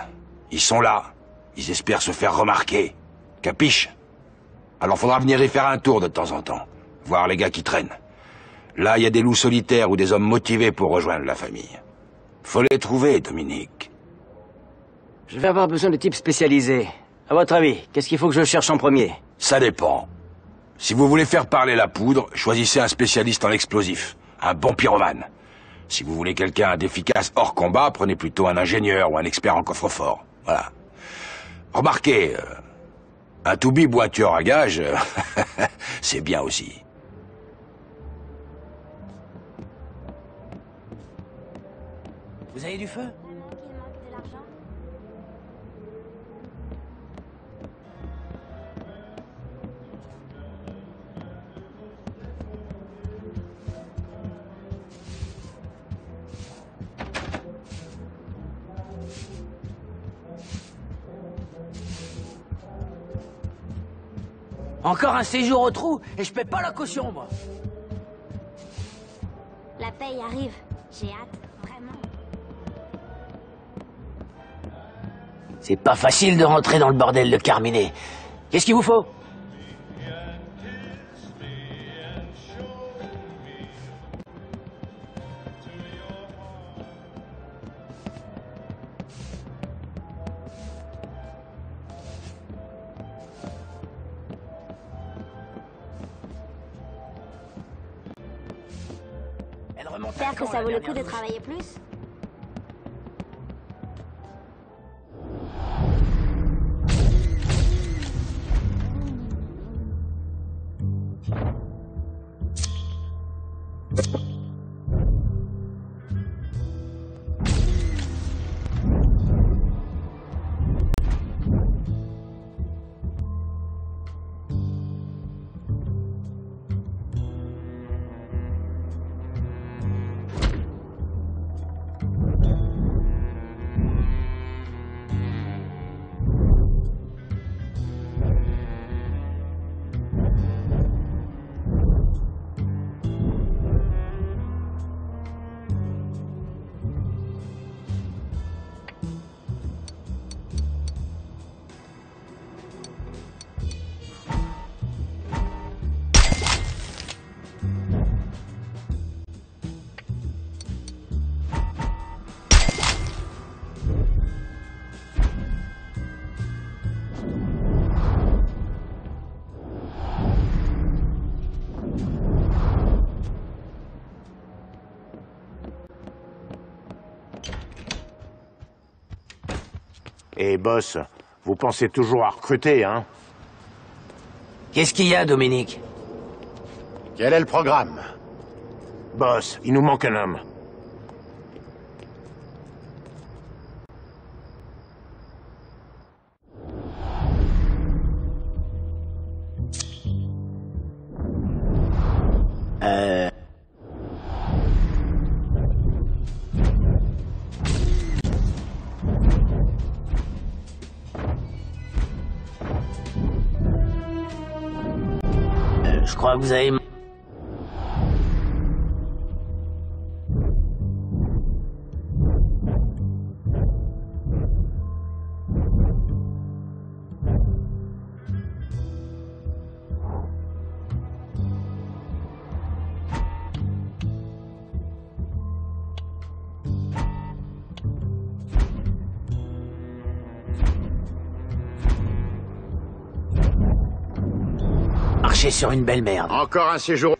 Ils sont là. Ils espèrent se faire remarquer. Capiche? Alors faudra venir y faire un tour de temps en temps. Voir les gars qui traînent. Là, il y a des loups solitaires ou des hommes motivés pour rejoindre la famille. Faut les trouver, Dominique. Je vais avoir besoin de types spécialisés. À votre avis, qu'est-ce qu'il faut que je cherche en premier? Ça dépend. Si vous voulez faire parler la poudre, choisissez un spécialiste en explosifs. Un bon pyromane. Si vous voulez quelqu'un d'efficace hors combat, prenez plutôt un ingénieur ou un expert en coffre-fort. Voilà. Remarquez, un toubib ou un tueur à gages, c'est bien aussi. Vous avez du feu? Encore un séjour au trou et je paie pas la caution, moi. La paye arrive. J'ai hâte, vraiment. C'est pas facile de rentrer dans le bordel de Carmine. Qu'est-ce qu'il vous faut? J'espère que ça vaut le coup de travailler plus. Et boss, vous pensez toujours à recruter, hein? Qu'est-ce qu'il y a, Dominique? Quel est le programme? Boss, il nous manque un homme. Je crois que vous avez... marché sur une belle merde. Encore un séjour.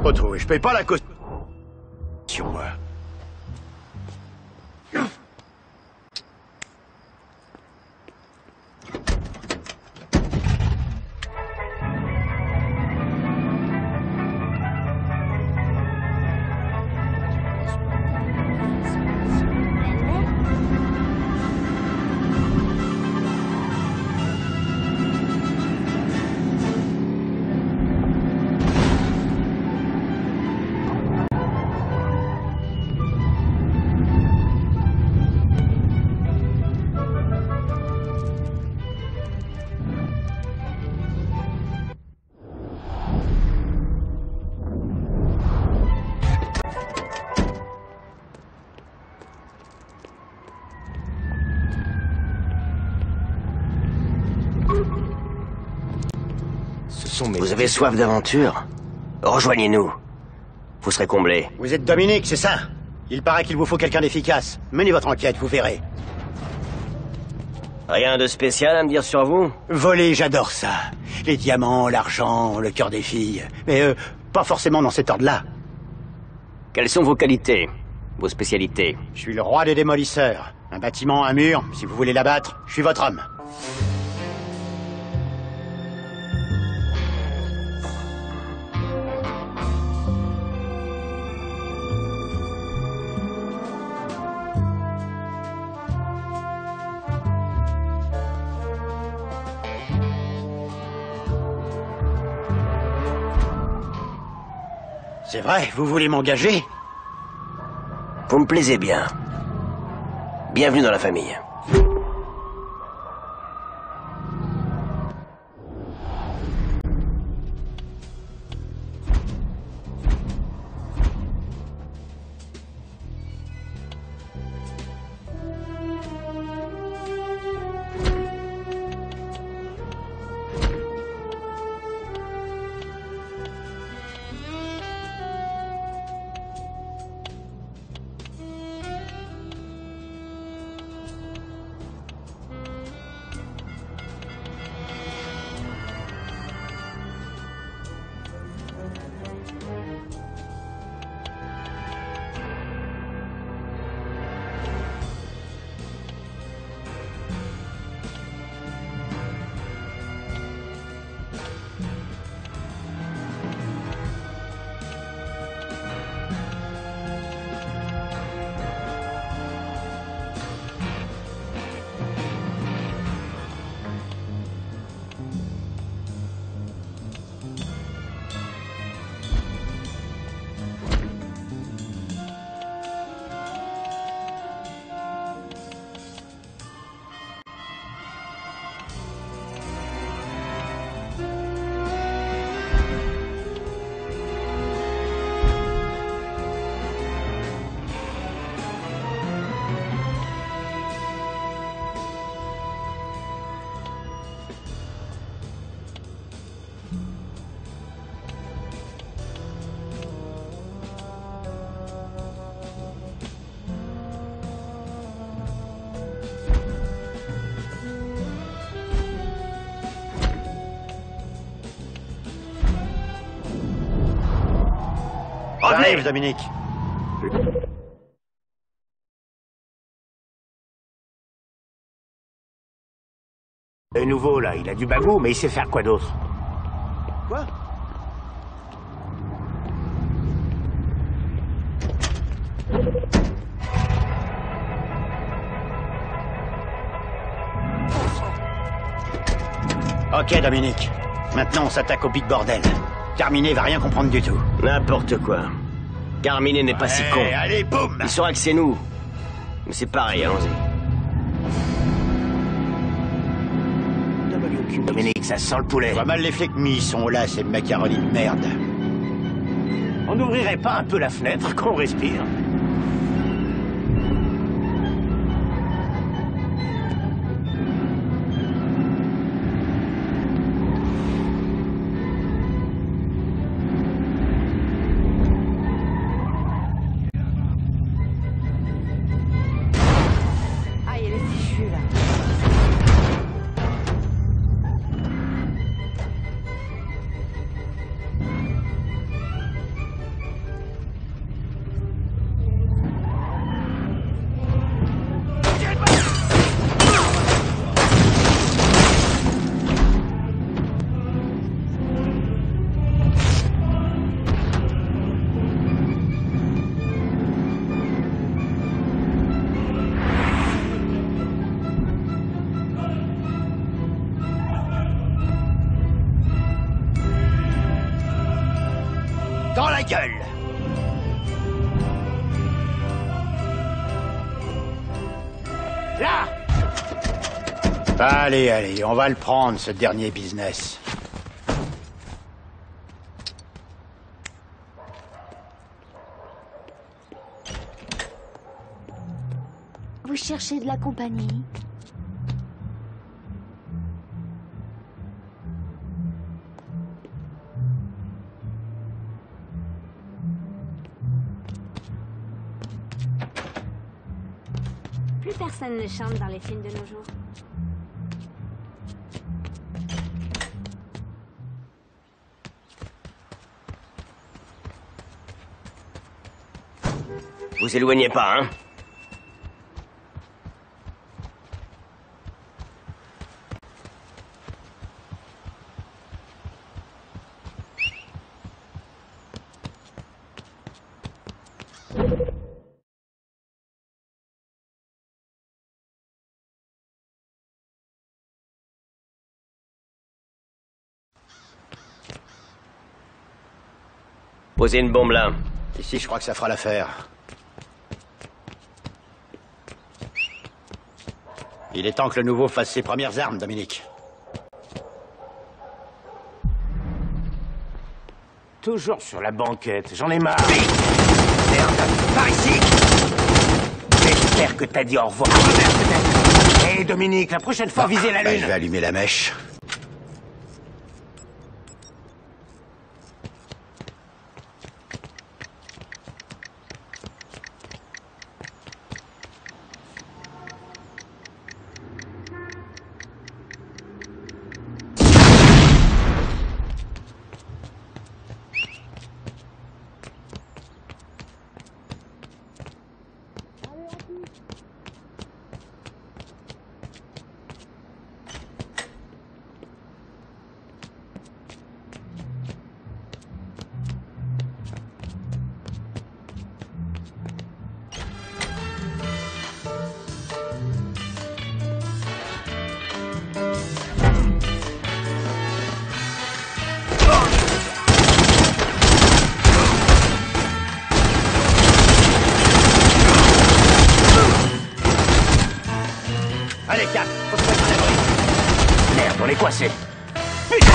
Retrouvé, je paye pas la caution. Moi. sont mes... Vous avez soif d'aventure? Rejoignez-nous. Vous serez comblés. Vous êtes Dominique, c'est ça? Il paraît qu'il vous faut quelqu'un d'efficace. Menez votre enquête, vous verrez. Rien de spécial à me dire sur vous? Voler, j'adore ça. Les diamants, l'argent, le cœur des filles. Mais pas forcément dans cet ordre-là. Quelles sont vos qualités? Vos spécialités? Je suis le roi des démolisseurs. Un bâtiment, un mur, si vous voulez l'abattre, je suis votre homme. C'est vrai, vous voulez m'engager? Vous me plaisez bien. Bienvenue dans la famille. J'arrive, Dominique. Le nouveau, là, il a du bagou, mais il sait faire quoi d'autre? Quoi? Ok, Dominique. Maintenant, on s'attaque au big bordel. Carmine va rien comprendre du tout. N'importe quoi. Carmine n'est pas si con. Allez, boum! Il saura que c'est nous. Mais c'est pareil, allons-y. Dominique, ça sent le poulet. Je vois mal les flics mis sont là, ces macaronis de merde. On n'ouvrirait pas un peu la fenêtre, qu'on respire? Dans la gueule! Là! Allez, allez, on va le prendre, ce dernier business. Vous cherchez de la compagnie? Plus personne ne chante dans les films de nos jours. Vous éloignez pas, hein? Posez une bombe là. Ici, je crois que ça fera l'affaire. Il est temps que le nouveau fasse ses premières armes, Dominique. Toujours sur la banquette, j'en ai marre. Merde, par ici. J'espère que t'as dit au revoir. Hé, Dominique, la prochaine fois, visez la lune. Je vais allumer la mèche. Allez, Cap, faut se mettre en abri. Merde, on est coincé. Putain!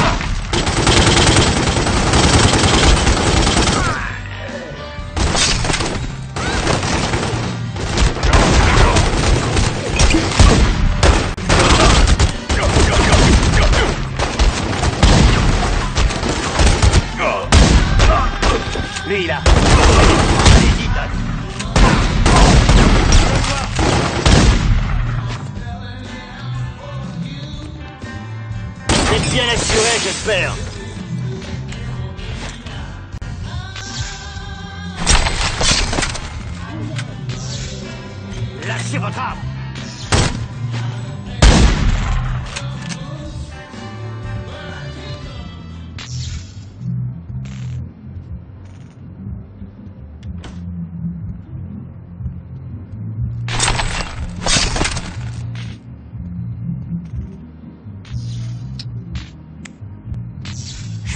Lui, là. Allez-y, Doc. C'est bien assuré, j'espère. Lâchez votre arme.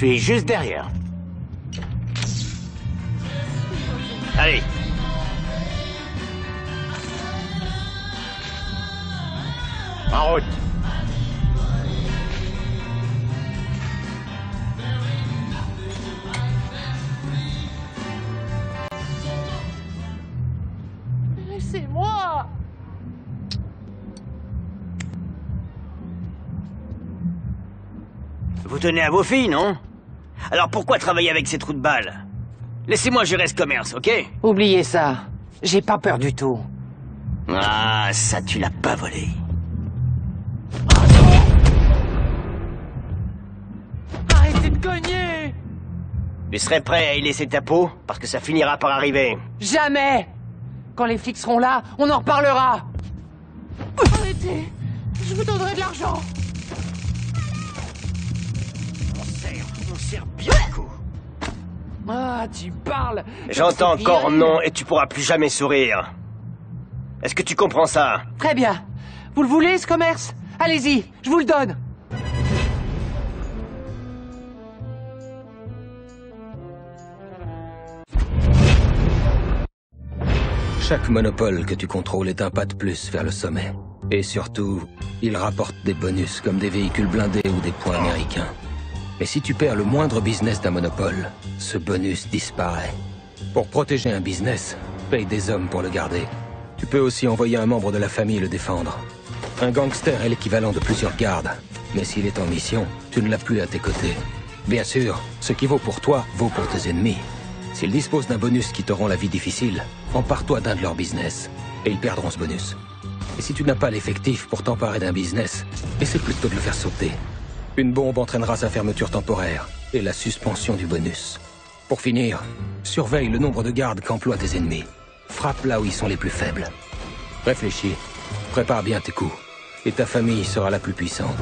Je suis juste derrière. Allez. En route. Laissez-moi! Vous tenez à vos filles, non? Alors pourquoi travailler avec ces trous de balles? Laissez-moi gérer ce commerce, ok? Oubliez ça. J'ai pas peur du tout. Ah, ça tu l'as pas volé. Arrêtez de cogner! Tu serais prêt à y laisser ta peau? Parce que ça finira par arriver. Jamais! Quand les flics seront là, on en reparlera! Arrêtez! Je vous donnerai de l'argent! On serre bien le coup. Ah, tu parles! J'entends encore non et tu pourras plus jamais sourire. Est-ce que tu comprends ça? Très bien. Vous le voulez, ce commerce? Allez-y, je vous le donne. Chaque monopole que tu contrôles est un pas de plus vers le sommet. Et surtout, il rapporte des bonus comme des véhicules blindés ou des points américains. Mais si tu perds le moindre business d'un monopole, ce bonus disparaît. Pour protéger un business, paye des hommes pour le garder. Tu peux aussi envoyer un membre de la famille le défendre. Un gangster est l'équivalent de plusieurs gardes. Mais s'il est en mission, tu ne l'as plus à tes côtés. Bien sûr, ce qui vaut pour toi, vaut pour tes ennemis. S'ils disposent d'un bonus qui te rend la vie difficile, empare-toi d'un de leurs business. Et ils perdront ce bonus. Et Et si tu n'as pas l'effectif pour t'emparer d'un business, essaie plutôt de le faire sauter. Une bombe entraînera sa fermeture temporaire et la suspension du bonus. Pour finir, surveille le nombre de gardes qu'emploient tes ennemis. Frappe là où ils sont les plus faibles. Réfléchis, prépare bien tes coups, et ta famille sera la plus puissante.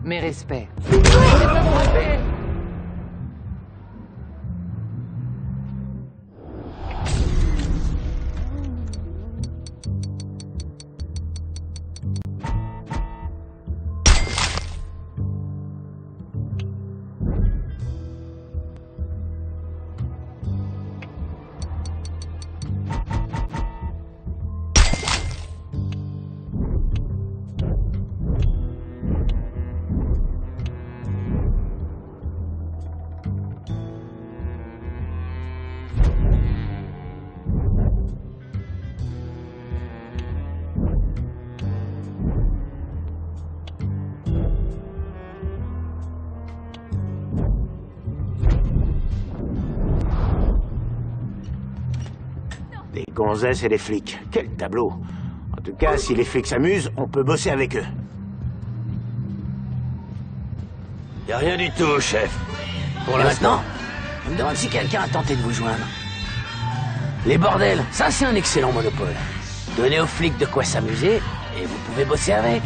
Mes respects. Des gonzesses et des flics. Quel tableau. En tout cas, si les flics s'amusent, on peut bosser avec eux. Y a rien du tout, chef. Pour l'instant, je me demande si quelqu'un a tenté de vous joindre. Les bordels, ça c'est un excellent monopole. Donnez aux flics de quoi s'amuser, et vous pouvez bosser avec.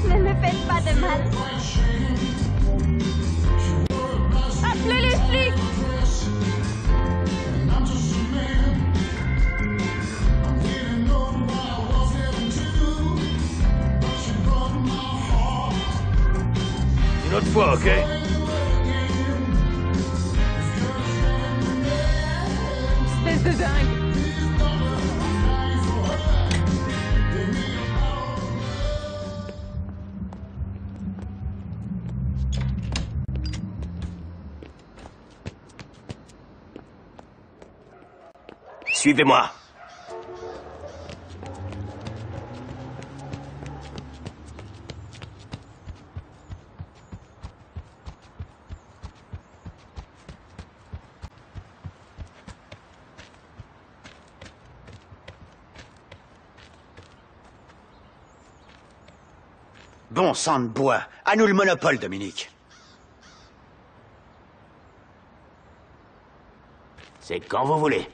Ne me faites pas de mal. Appelez les flics! Une autre fois, ok? Espèce de dingue. Suivez-moi. Bon sang de bois. À nous le monopole, Dominique. C'est quand vous voulez.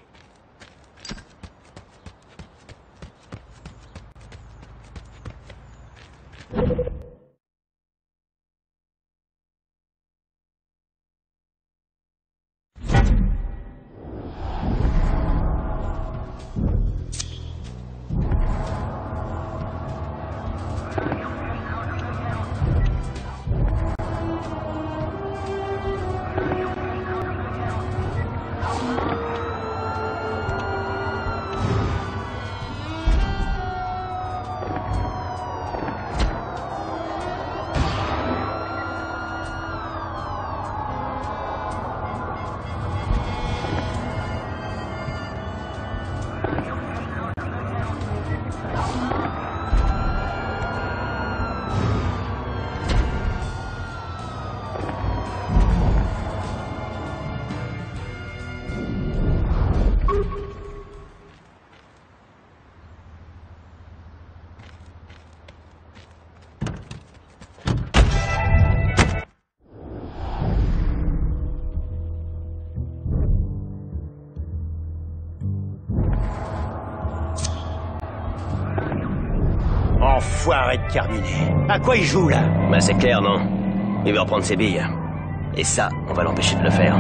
Enfoiré de Carminet. À quoi il joue, là? Bah c'est clair, non? Il veut reprendre ses billes. Et ça, on va l'empêcher de le faire.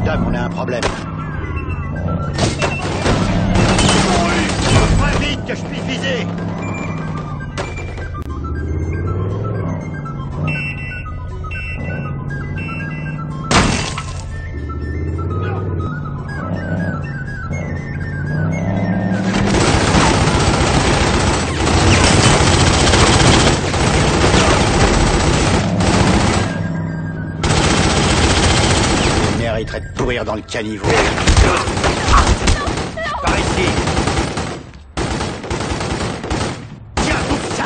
Dom, on a un problème. Moins vite que je puisse viser. m'empêcherait de pourrir dans le caniveau. Par ici. Tiens, tout ça.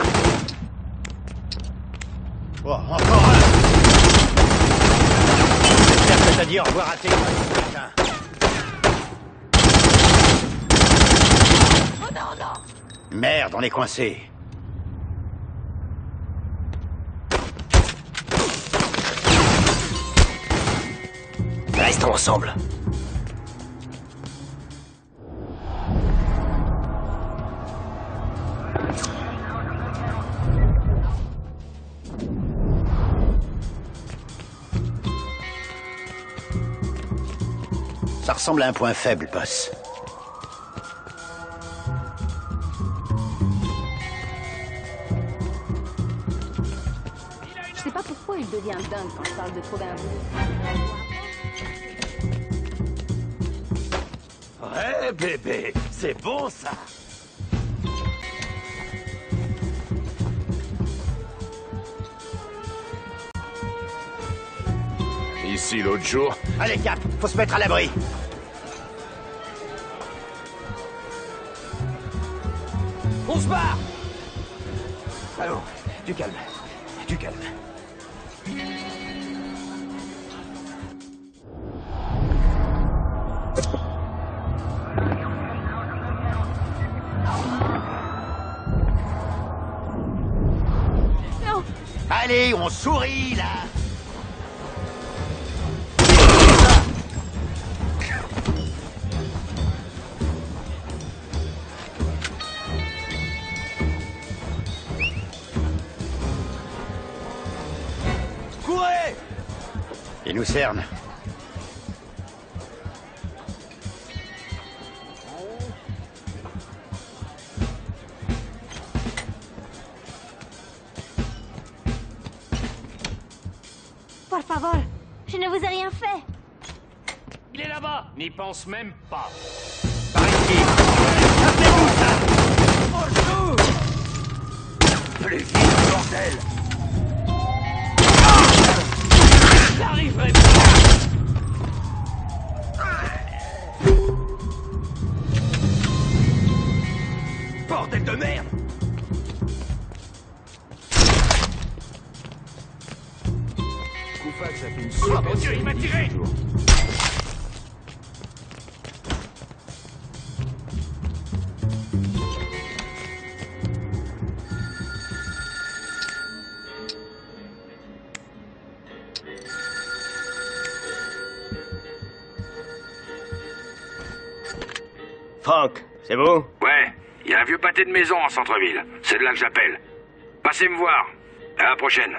Oh, encore un. J'espère que t'as dit au revoir à tes gosses ce matin. Oh non, non. Merde, on est coincé. Restons ensemble. Ça ressemble à un point faible, boss. Je sais pas pourquoi il devient dingue quand je parle de trouver un boulot. Ouais, bébé, c'est bon ça. Ici l'autre jour. Allez, Cap, faut se mettre à l'abri. On se barre. Allons, du calme, du calme. Non. Allez, on sourit, là. Courez! Il nous cerne. Por favor, je ne vous ai rien fait. Il est là-bas. N'y pense même pas. Par ici. Appelez-vous ça. Plus vite, bordel! J'arriverai pas. Bordel de merde! Koufax a fait une super... Oh mon Dieu, il m'a tiré! Franck, c'est vous? Ouais, il y a un vieux pâté de maison en centre-ville. C'est de là que j'appelle. Passez me voir. À la prochaine.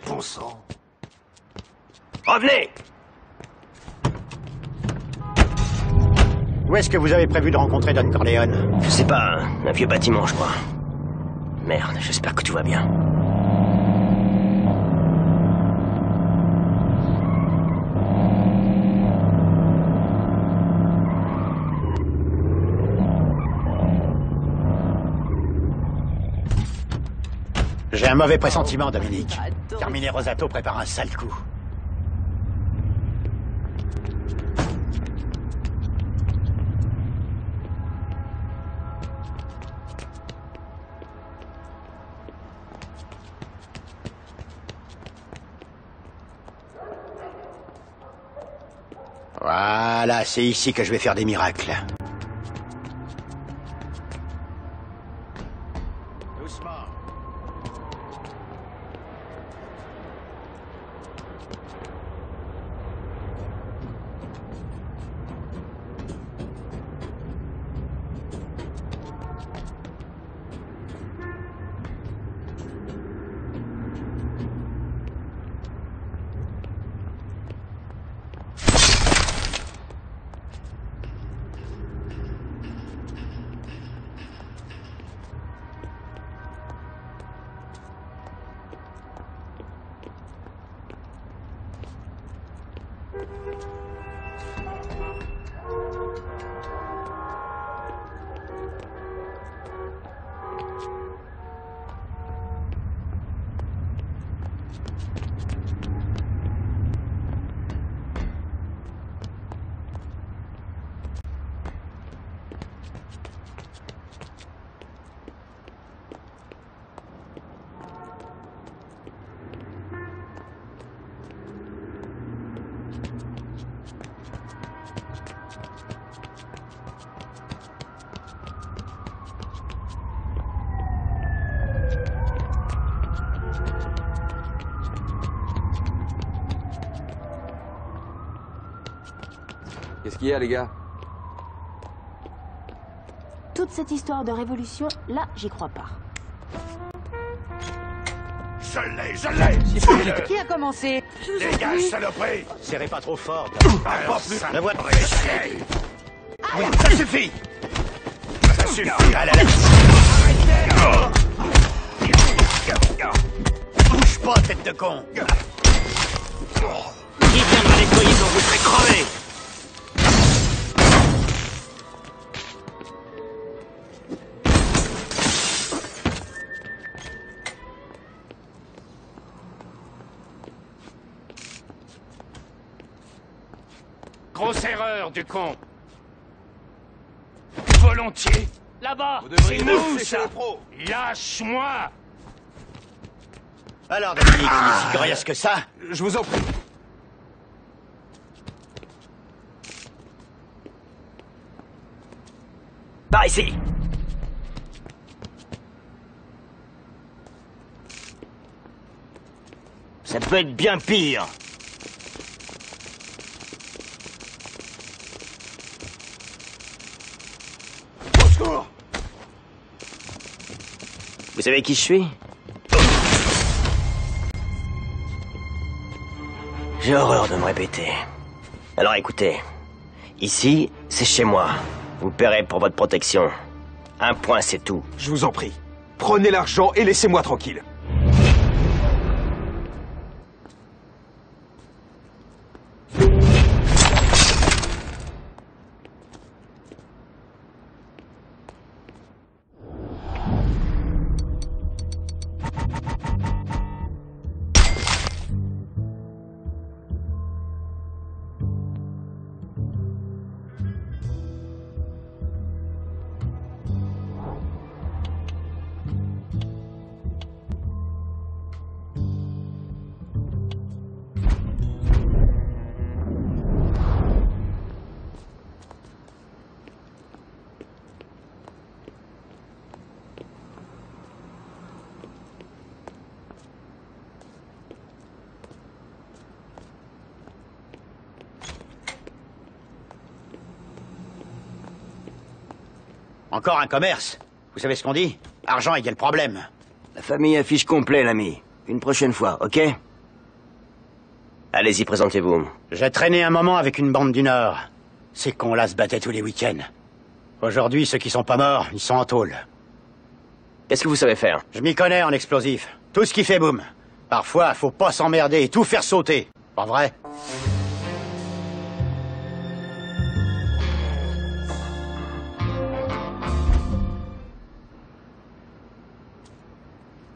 Bon sang. Revenez! Où est-ce que vous avez prévu de rencontrer Don Corleone? Je sais pas, un vieux bâtiment, je crois. Merde, j'espère que tout va bien. J'ai un mauvais pressentiment, Dominique. Carmine Rosato prépare un sale coup. Voilà, c'est ici que je vais faire des miracles. Doucement. Qu'est-ce qu'il y a, les gars? Toute cette histoire de révolution, là, j'y crois pas. Je l'ai! Qui a commencé? Dégage, saloperie! Serrez pas trop fort. Pas plus! La voix... Oui, ça suffit! Ça suffit! À la laisse. Bouge pas, tête de con! Qui viendra nettoyer quand vous serez crevé? Grosse erreur du con. Volontiers. Là-bas. devriez C'est nous, nous, c'est ça. les pros. Lâche-moi. Alors, Dominique, il est si coriace que ça? Je vous en prie. Par ici. Ça peut être bien pire. Au secours! Vous savez qui je suis? J'ai horreur de me répéter. Alors écoutez, ici, c'est chez moi. Vous paierez pour votre protection. 1 point, c'est tout. Je vous en prie. Prenez l'argent et laissez-moi tranquille. Encore un commerce. Vous savez ce qu'on dit? Argent égale problème. La famille affiche complet, l'ami. Une prochaine fois, ok? Allez-y, présentez-vous. J'ai traîné un moment avec une bande du Nord. Ces cons-là se battaient tous les week-ends. Aujourd'hui, ceux qui sont pas morts, ils sont en tôle. Qu'est-ce que vous savez faire? Je m'y connais en explosif. Tout ce qui fait boum. Parfois, faut pas s'emmerder et tout faire sauter. Pas vrai?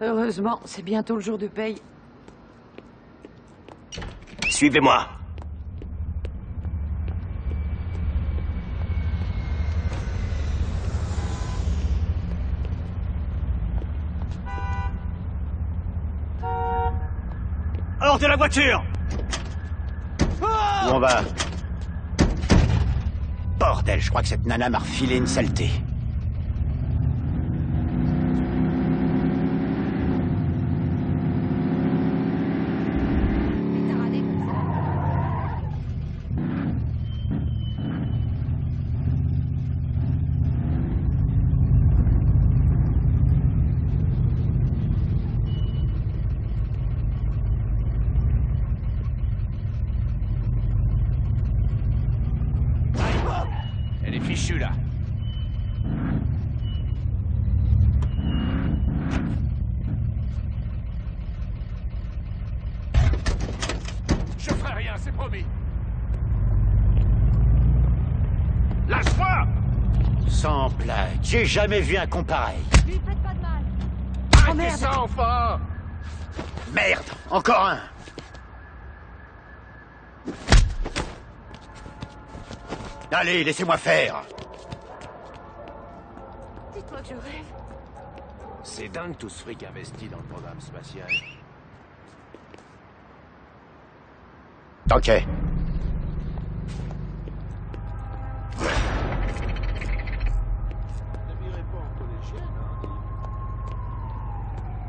Heureusement, c'est bientôt le jour de paye. Suivez-moi. Hors de la voiture! Où on va? Bordel, je crois que cette nana m'a refilé une saleté. Elle est fichue, là. Je ferai rien, c'est promis. Lâche-moi! Sans blague, j'ai jamais vu un con pareil. Lui faites pas de mal. Arrêtez ça, enfin! Merde, encore un! Allez, laissez-moi faire. Dites-moi que je rêve. C'est dingue tout ce fric investi dans le programme spatial. Ok.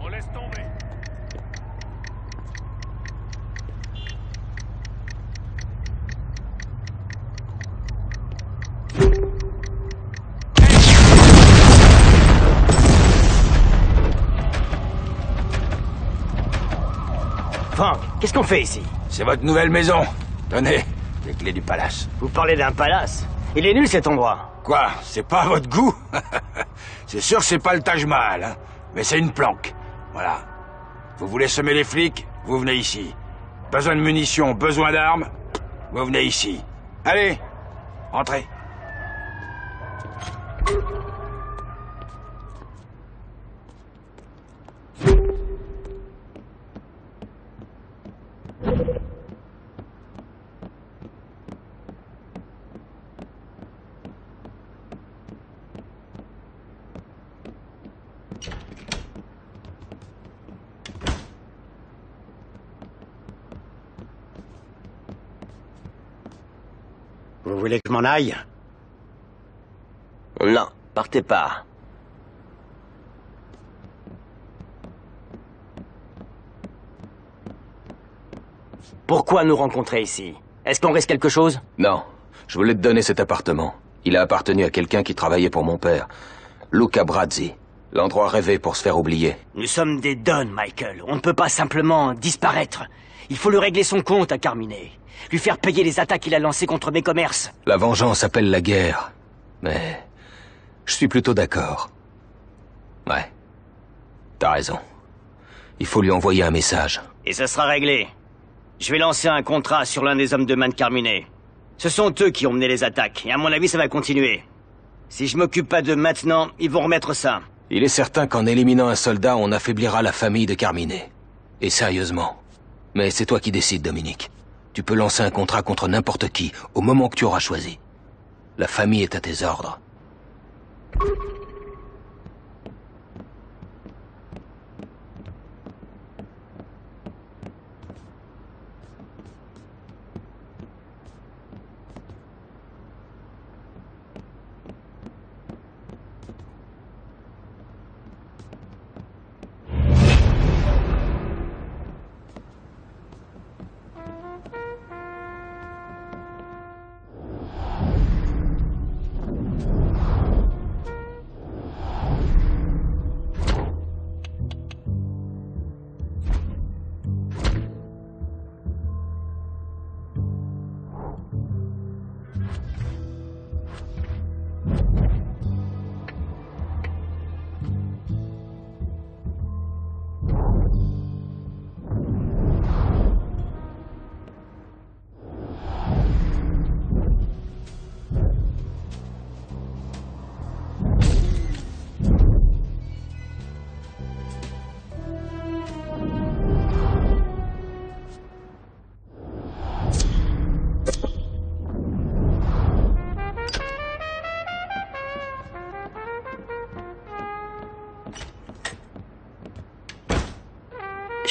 On laisse tomber. Frank, qu'est-ce qu'on fait ici? C'est votre nouvelle maison. Tenez, les clés du palace. Vous parlez d'un palace? Il est nul cet endroit. Quoi? C'est pas à votre goût? C'est sûr que c'est pas le Taj Mahal, hein? Mais c'est une planque. Voilà. Vous voulez semer les flics? Vous venez ici. Besoin de munitions, besoin d'armes? Vous venez ici. Allez, entrez. Vous voulez que je m'en aille? Non, partez pas. Pourquoi nous rencontrer ici? Est-ce qu'on risque quelque chose? Non. Je voulais te donner cet appartement. Il a appartenu à quelqu'un qui travaillait pour mon père. Luca Brazzi. L'endroit rêvé pour se faire oublier. Nous sommes des donnes, Michael. On ne peut pas simplement disparaître. Il faut lui régler son compte à Carmine. Lui faire payer les attaques qu'il a lancées contre mes commerces. La vengeance appelle la guerre. Mais je suis plutôt d'accord. Ouais. T'as raison. Il faut lui envoyer un message. Et ça sera réglé. Je vais lancer un contrat sur l'un des hommes de main de Carmine. Ce sont eux qui ont mené les attaques, et à mon avis ça va continuer. Si je m'occupe pas d'eux maintenant, ils vont remettre ça. Il est certain qu'en éliminant un soldat, on affaiblira la famille de Carmine. Et sérieusement. Mais c'est toi qui décides, Dominique. Tu peux lancer un contrat contre n'importe qui, au moment que tu auras choisi. La famille est à tes ordres.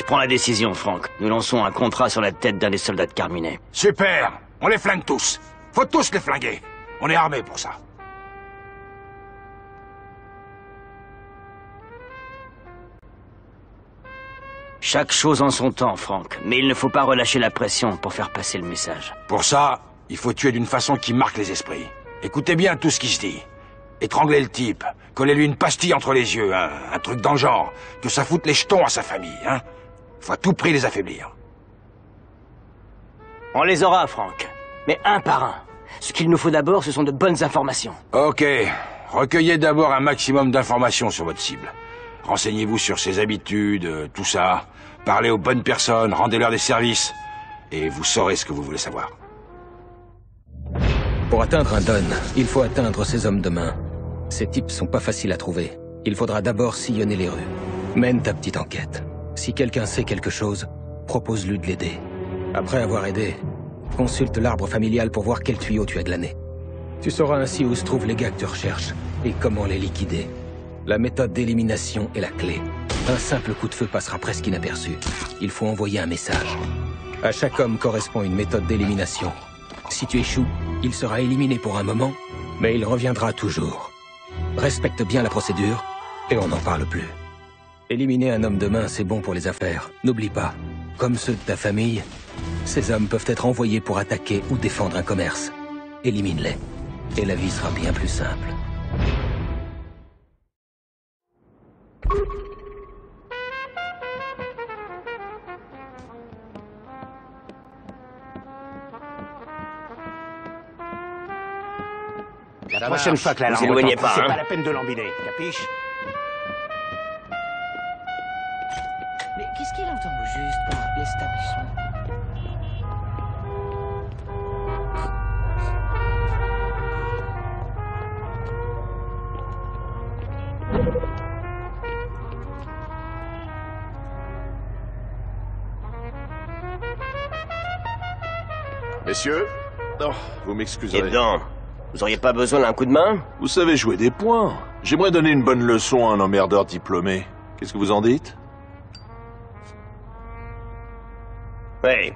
prends la décision, Franck. Nous lançons un contrat sur la tête d'un des soldats de Carmine. Super! On les flingue tous. Faut tous les flinguer. On est armés pour ça. Chaque chose en son temps, Franck. Mais il ne faut pas relâcher la pression pour faire passer le message. Pour ça, il faut tuer d'une façon qui marque les esprits. Écoutez bien tout ce qui se dit. Étrangler le type, coller-lui une pastille entre les yeux, un truc dans le genre, que ça foute les jetons à sa famille, hein. Faut à tout prix les affaiblir. On les aura, Franck. Mais un par un. Ce qu'il nous faut d'abord, ce sont de bonnes informations. Ok. Recueillez d'abord un maximum d'informations sur votre cible. Renseignez-vous sur ses habitudes, tout ça. Parlez aux bonnes personnes, rendez-leur des services. Et vous saurez ce que vous voulez savoir. Pour atteindre un Don, il faut atteindre ces hommes de main. Ces types sont pas faciles à trouver. Il faudra d'abord sillonner les rues. Mène ta petite enquête. Si quelqu'un sait quelque chose, propose-lui de l'aider. Après avoir aidé, consulte l'arbre familial pour voir quel tuyau tu as glané. Tu sauras ainsi où se trouvent les gars que tu recherches et comment les liquider. La méthode d'élimination est la clé. Un simple coup de feu passera presque inaperçu. Il faut envoyer un message. À chaque homme correspond une méthode d'élimination. Si tu échoues, il sera éliminé pour un moment, mais il reviendra toujours. Respecte bien la procédure, et on n'en parle plus. Éliminer un homme de main, c'est bon pour les affaires. N'oublie pas, comme ceux de ta famille, ces hommes peuvent être envoyés pour attaquer ou défendre un commerce. Élimine-les, et la vie sera bien plus simple. La prochaine fois que la lampe éloignez tombe, pas, c'est hein. pas la peine de l'embiner, capiche? Mais qu'est-ce qu'il entend au juste par l'établissement? Messieurs, oh, vous m'excuserez. Et dedans, vous auriez pas besoin d'un coup de main? Vous savez jouer des points. J'aimerais donner une bonne leçon à un emmerdeur diplômé. Qu'est-ce que vous en dites? Oui.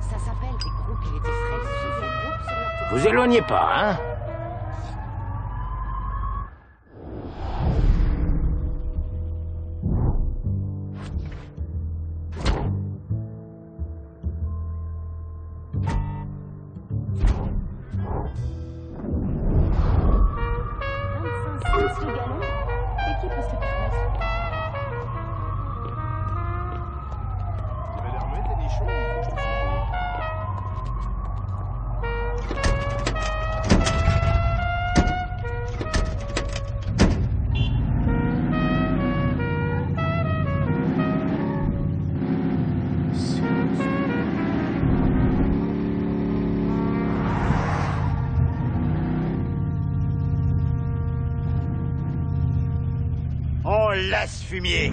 Ça s'appelle des groupes et des frères. Des groupes sur leur tour. Vous éloignez pas, hein? Le galon, et qui peut se le permettre? On laisse fumier.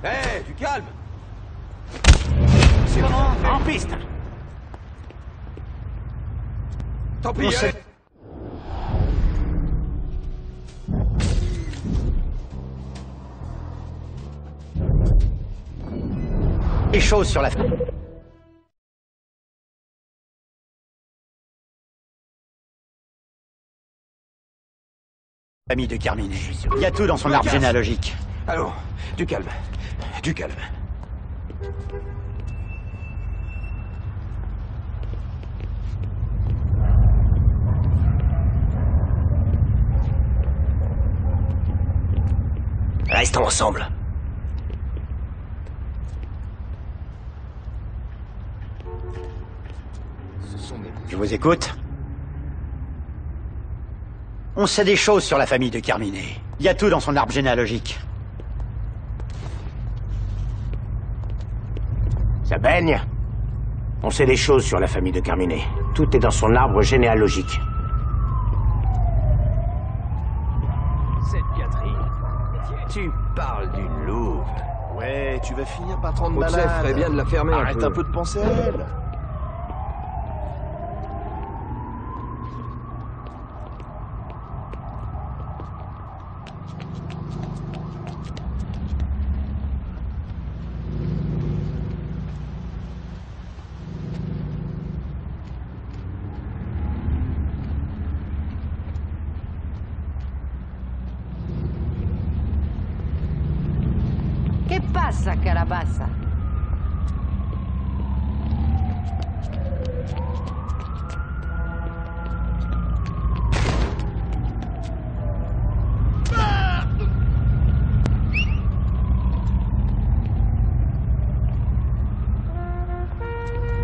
Hé, du calme. C'est bon, en piste. Tant pis, allez. Les choses sur la famille de Carmine. Il y a tout dans son arbre généalogique. Allons, du calme. Du calme. Restons ensemble. Je vous écoute. On sait des choses sur la famille de Carminet. Il y a tout dans son arbre généalogique. Ça baigne. On sait des choses sur la famille de Carminet. Tout est dans son arbre généalogique. Cette Catherine, tu parles d'une louve. Ouais, tu vas finir par te rendre Chef malade. ferait bien de la fermer un Arrête peu. un peu de penser à elle. ¿Qué pasa, calabaza?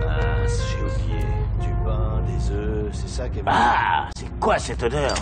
Mince, j'ai oublié. Du pain, des œufs, c'est ça qui est... Ah, c'est quoi cette odeur?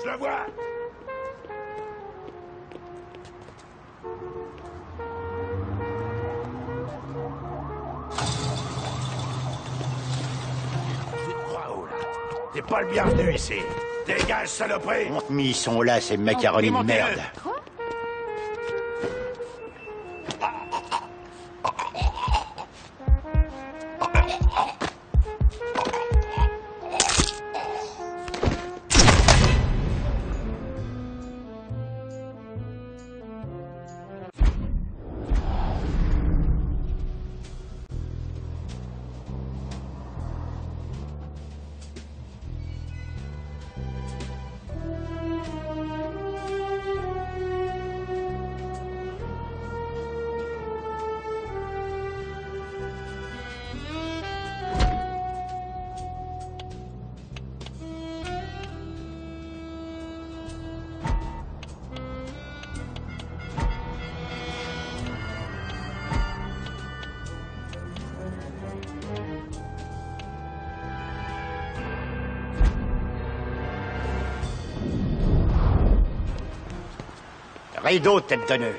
Je le vois! Tu te crois où, là? T'es pas le bienvenu ici. Dégage, saloperie! Mis, ils sont là, ces macaronis de merde. Rideau, tête de nœud.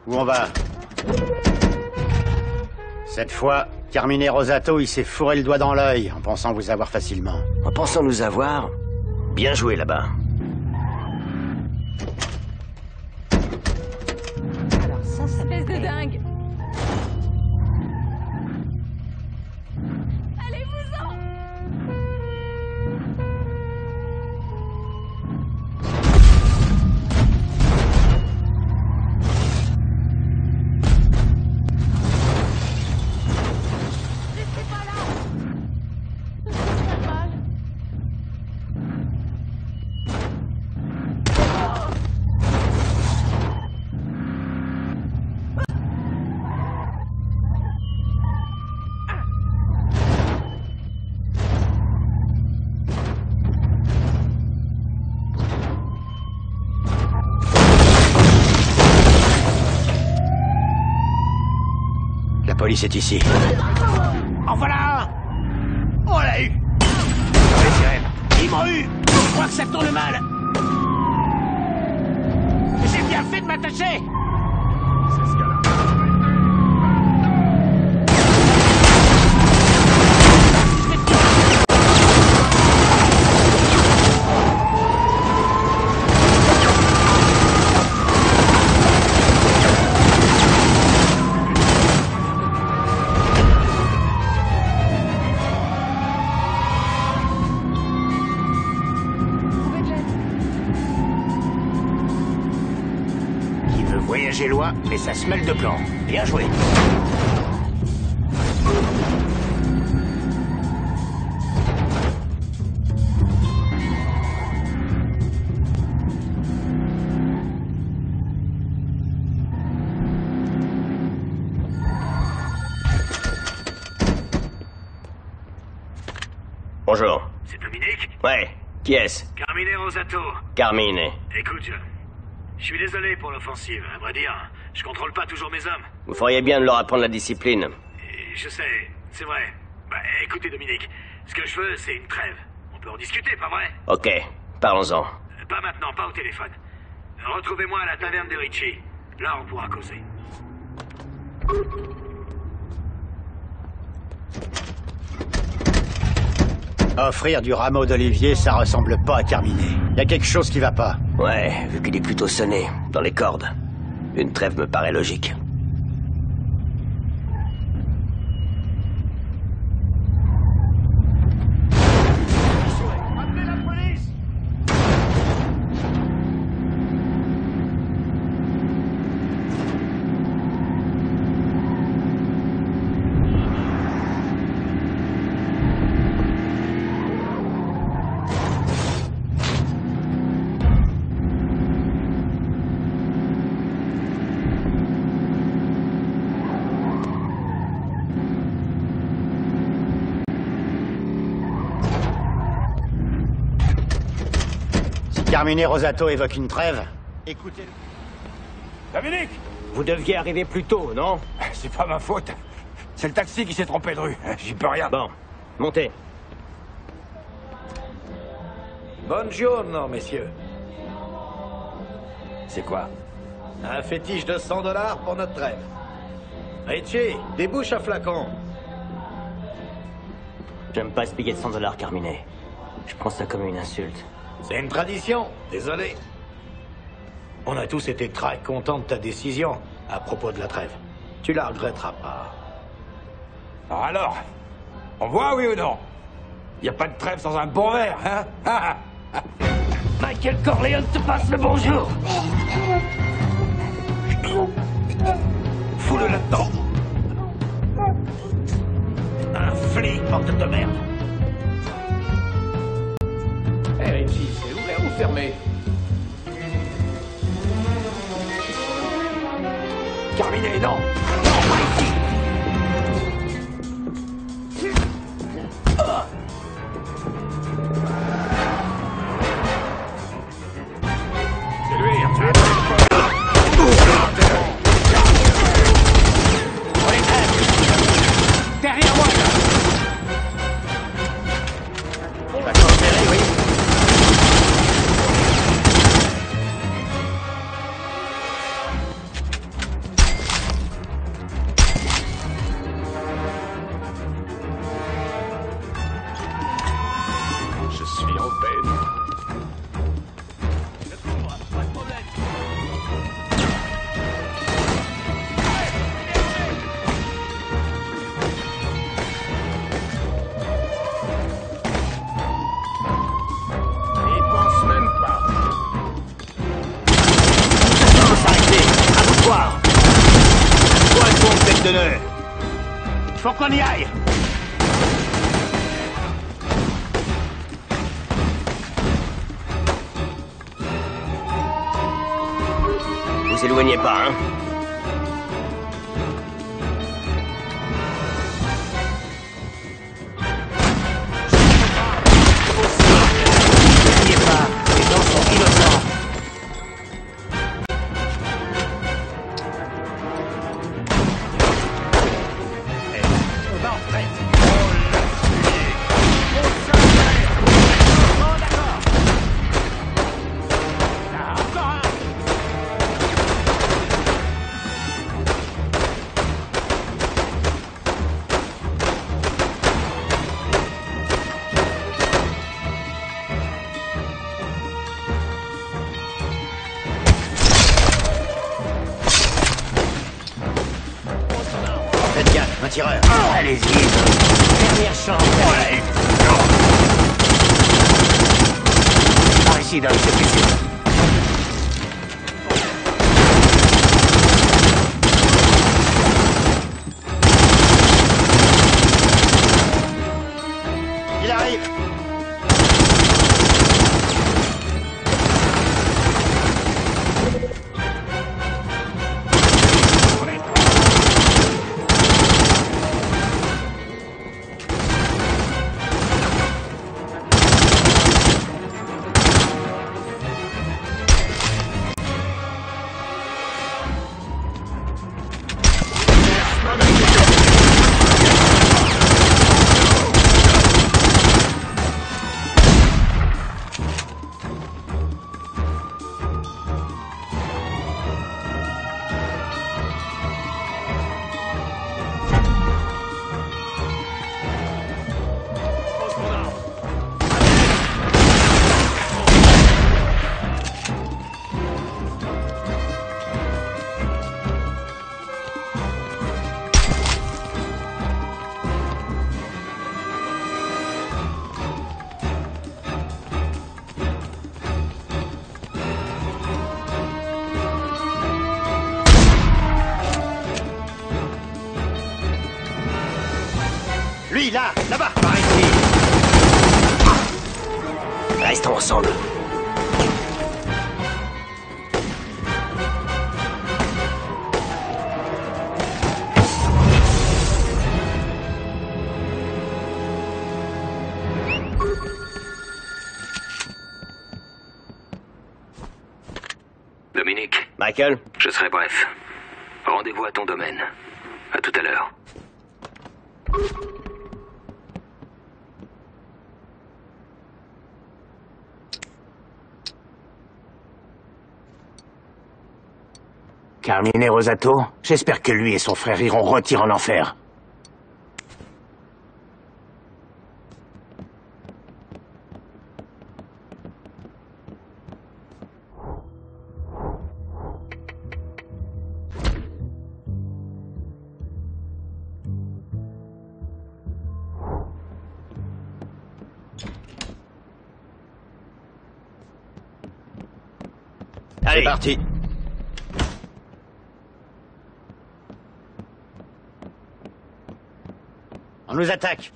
Où on va? Cette fois, Carmine Rosato, il s'est fourré le doigt dans l'œil en pensant vous avoir facilement. En pensant nous avoir? Bien joué là-bas. Alors ça, espèce de dingue. Allez-vous-en! La police est ici. En voilà un! On l'a eu! Attendez, Sirène. Ils m'ont eu! Je crois que ça tourne mal! J'ai bien fait de m'attacher! C'est ce gars-là. Voyager loin, mais ça se mêle de plan. Bien joué. Bonjour. C'est Dominique? Ouais. Qui est-ce? Carmine Rosato. Carmine. Écoute, je suis désolé pour l'offensive. À vrai dire, je contrôle pas toujours mes hommes. Vous feriez bien de leur apprendre la discipline. Et je sais, c'est vrai. Bah, écoutez, Dominique, ce que je veux, c'est une trêve. On peut en discuter, pas vrai? Ok, parlons-en. Pas maintenant, pas au téléphone. Retrouvez-moi à la taverne de Ricci. Là, on pourra causer. Offrir du rameau d'olivier, ça ressemble pas à Carmine. Y a quelque chose qui va pas. Ouais, vu qu'il est plutôt sonné, dans les cordes. Une trêve me paraît logique. Appelez la police! Carmine Rosato évoque une trêve. Écoutez... Dominique! Vous deviez arriver plus tôt, non? C'est pas ma faute. C'est le taxi qui s'est trompé de rue. J'y peux rien. Bon, montez. Buongiorno, messieurs. C'est quoi? Un fétiche de 100 $ pour notre trêve. Ricci, débouche un flacon. J'aime pas ce billet de 100 $, Carmine. Je prends ça comme une insulte. C'est une tradition, désolé. On a tous été très contents de ta décision à propos de la trêve. Tu la regretteras pas. Alors, on voit, oui ou non? Y a pas de trêve sans un bon verre, hein? Michael Corleone te passe le bonjour! Fous-le là-dedans. Un flic, bordel de merde. Hé, Ricci, c'est ouvert ou fermé? Carmine, non! C'est lui, Derrière moi! de nœuds. Faut qu'on y aille. Vous éloignez pas, hein? N'oubliez pas, les gens sont innocents. Faites gaffe, un tireur. Allez-y. Dernière chance. Ouais. Par ici, dans le sud. Il arrive. Lui, là, là-bas, par ici. Restons ensemble. Dominique. Michael? Je serai bref. Rendez-vous à ton domaine. À tout à l'heure. Carmine Rosato, j'espère que lui et son frère iront rôtir en enfer. Allez. C'est parti. On nous attaque.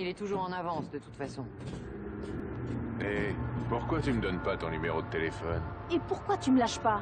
Il est toujours en avance, de toute façon. Et pourquoi tu me donnes pas ton numéro de téléphone? Et pourquoi tu me lâches pas?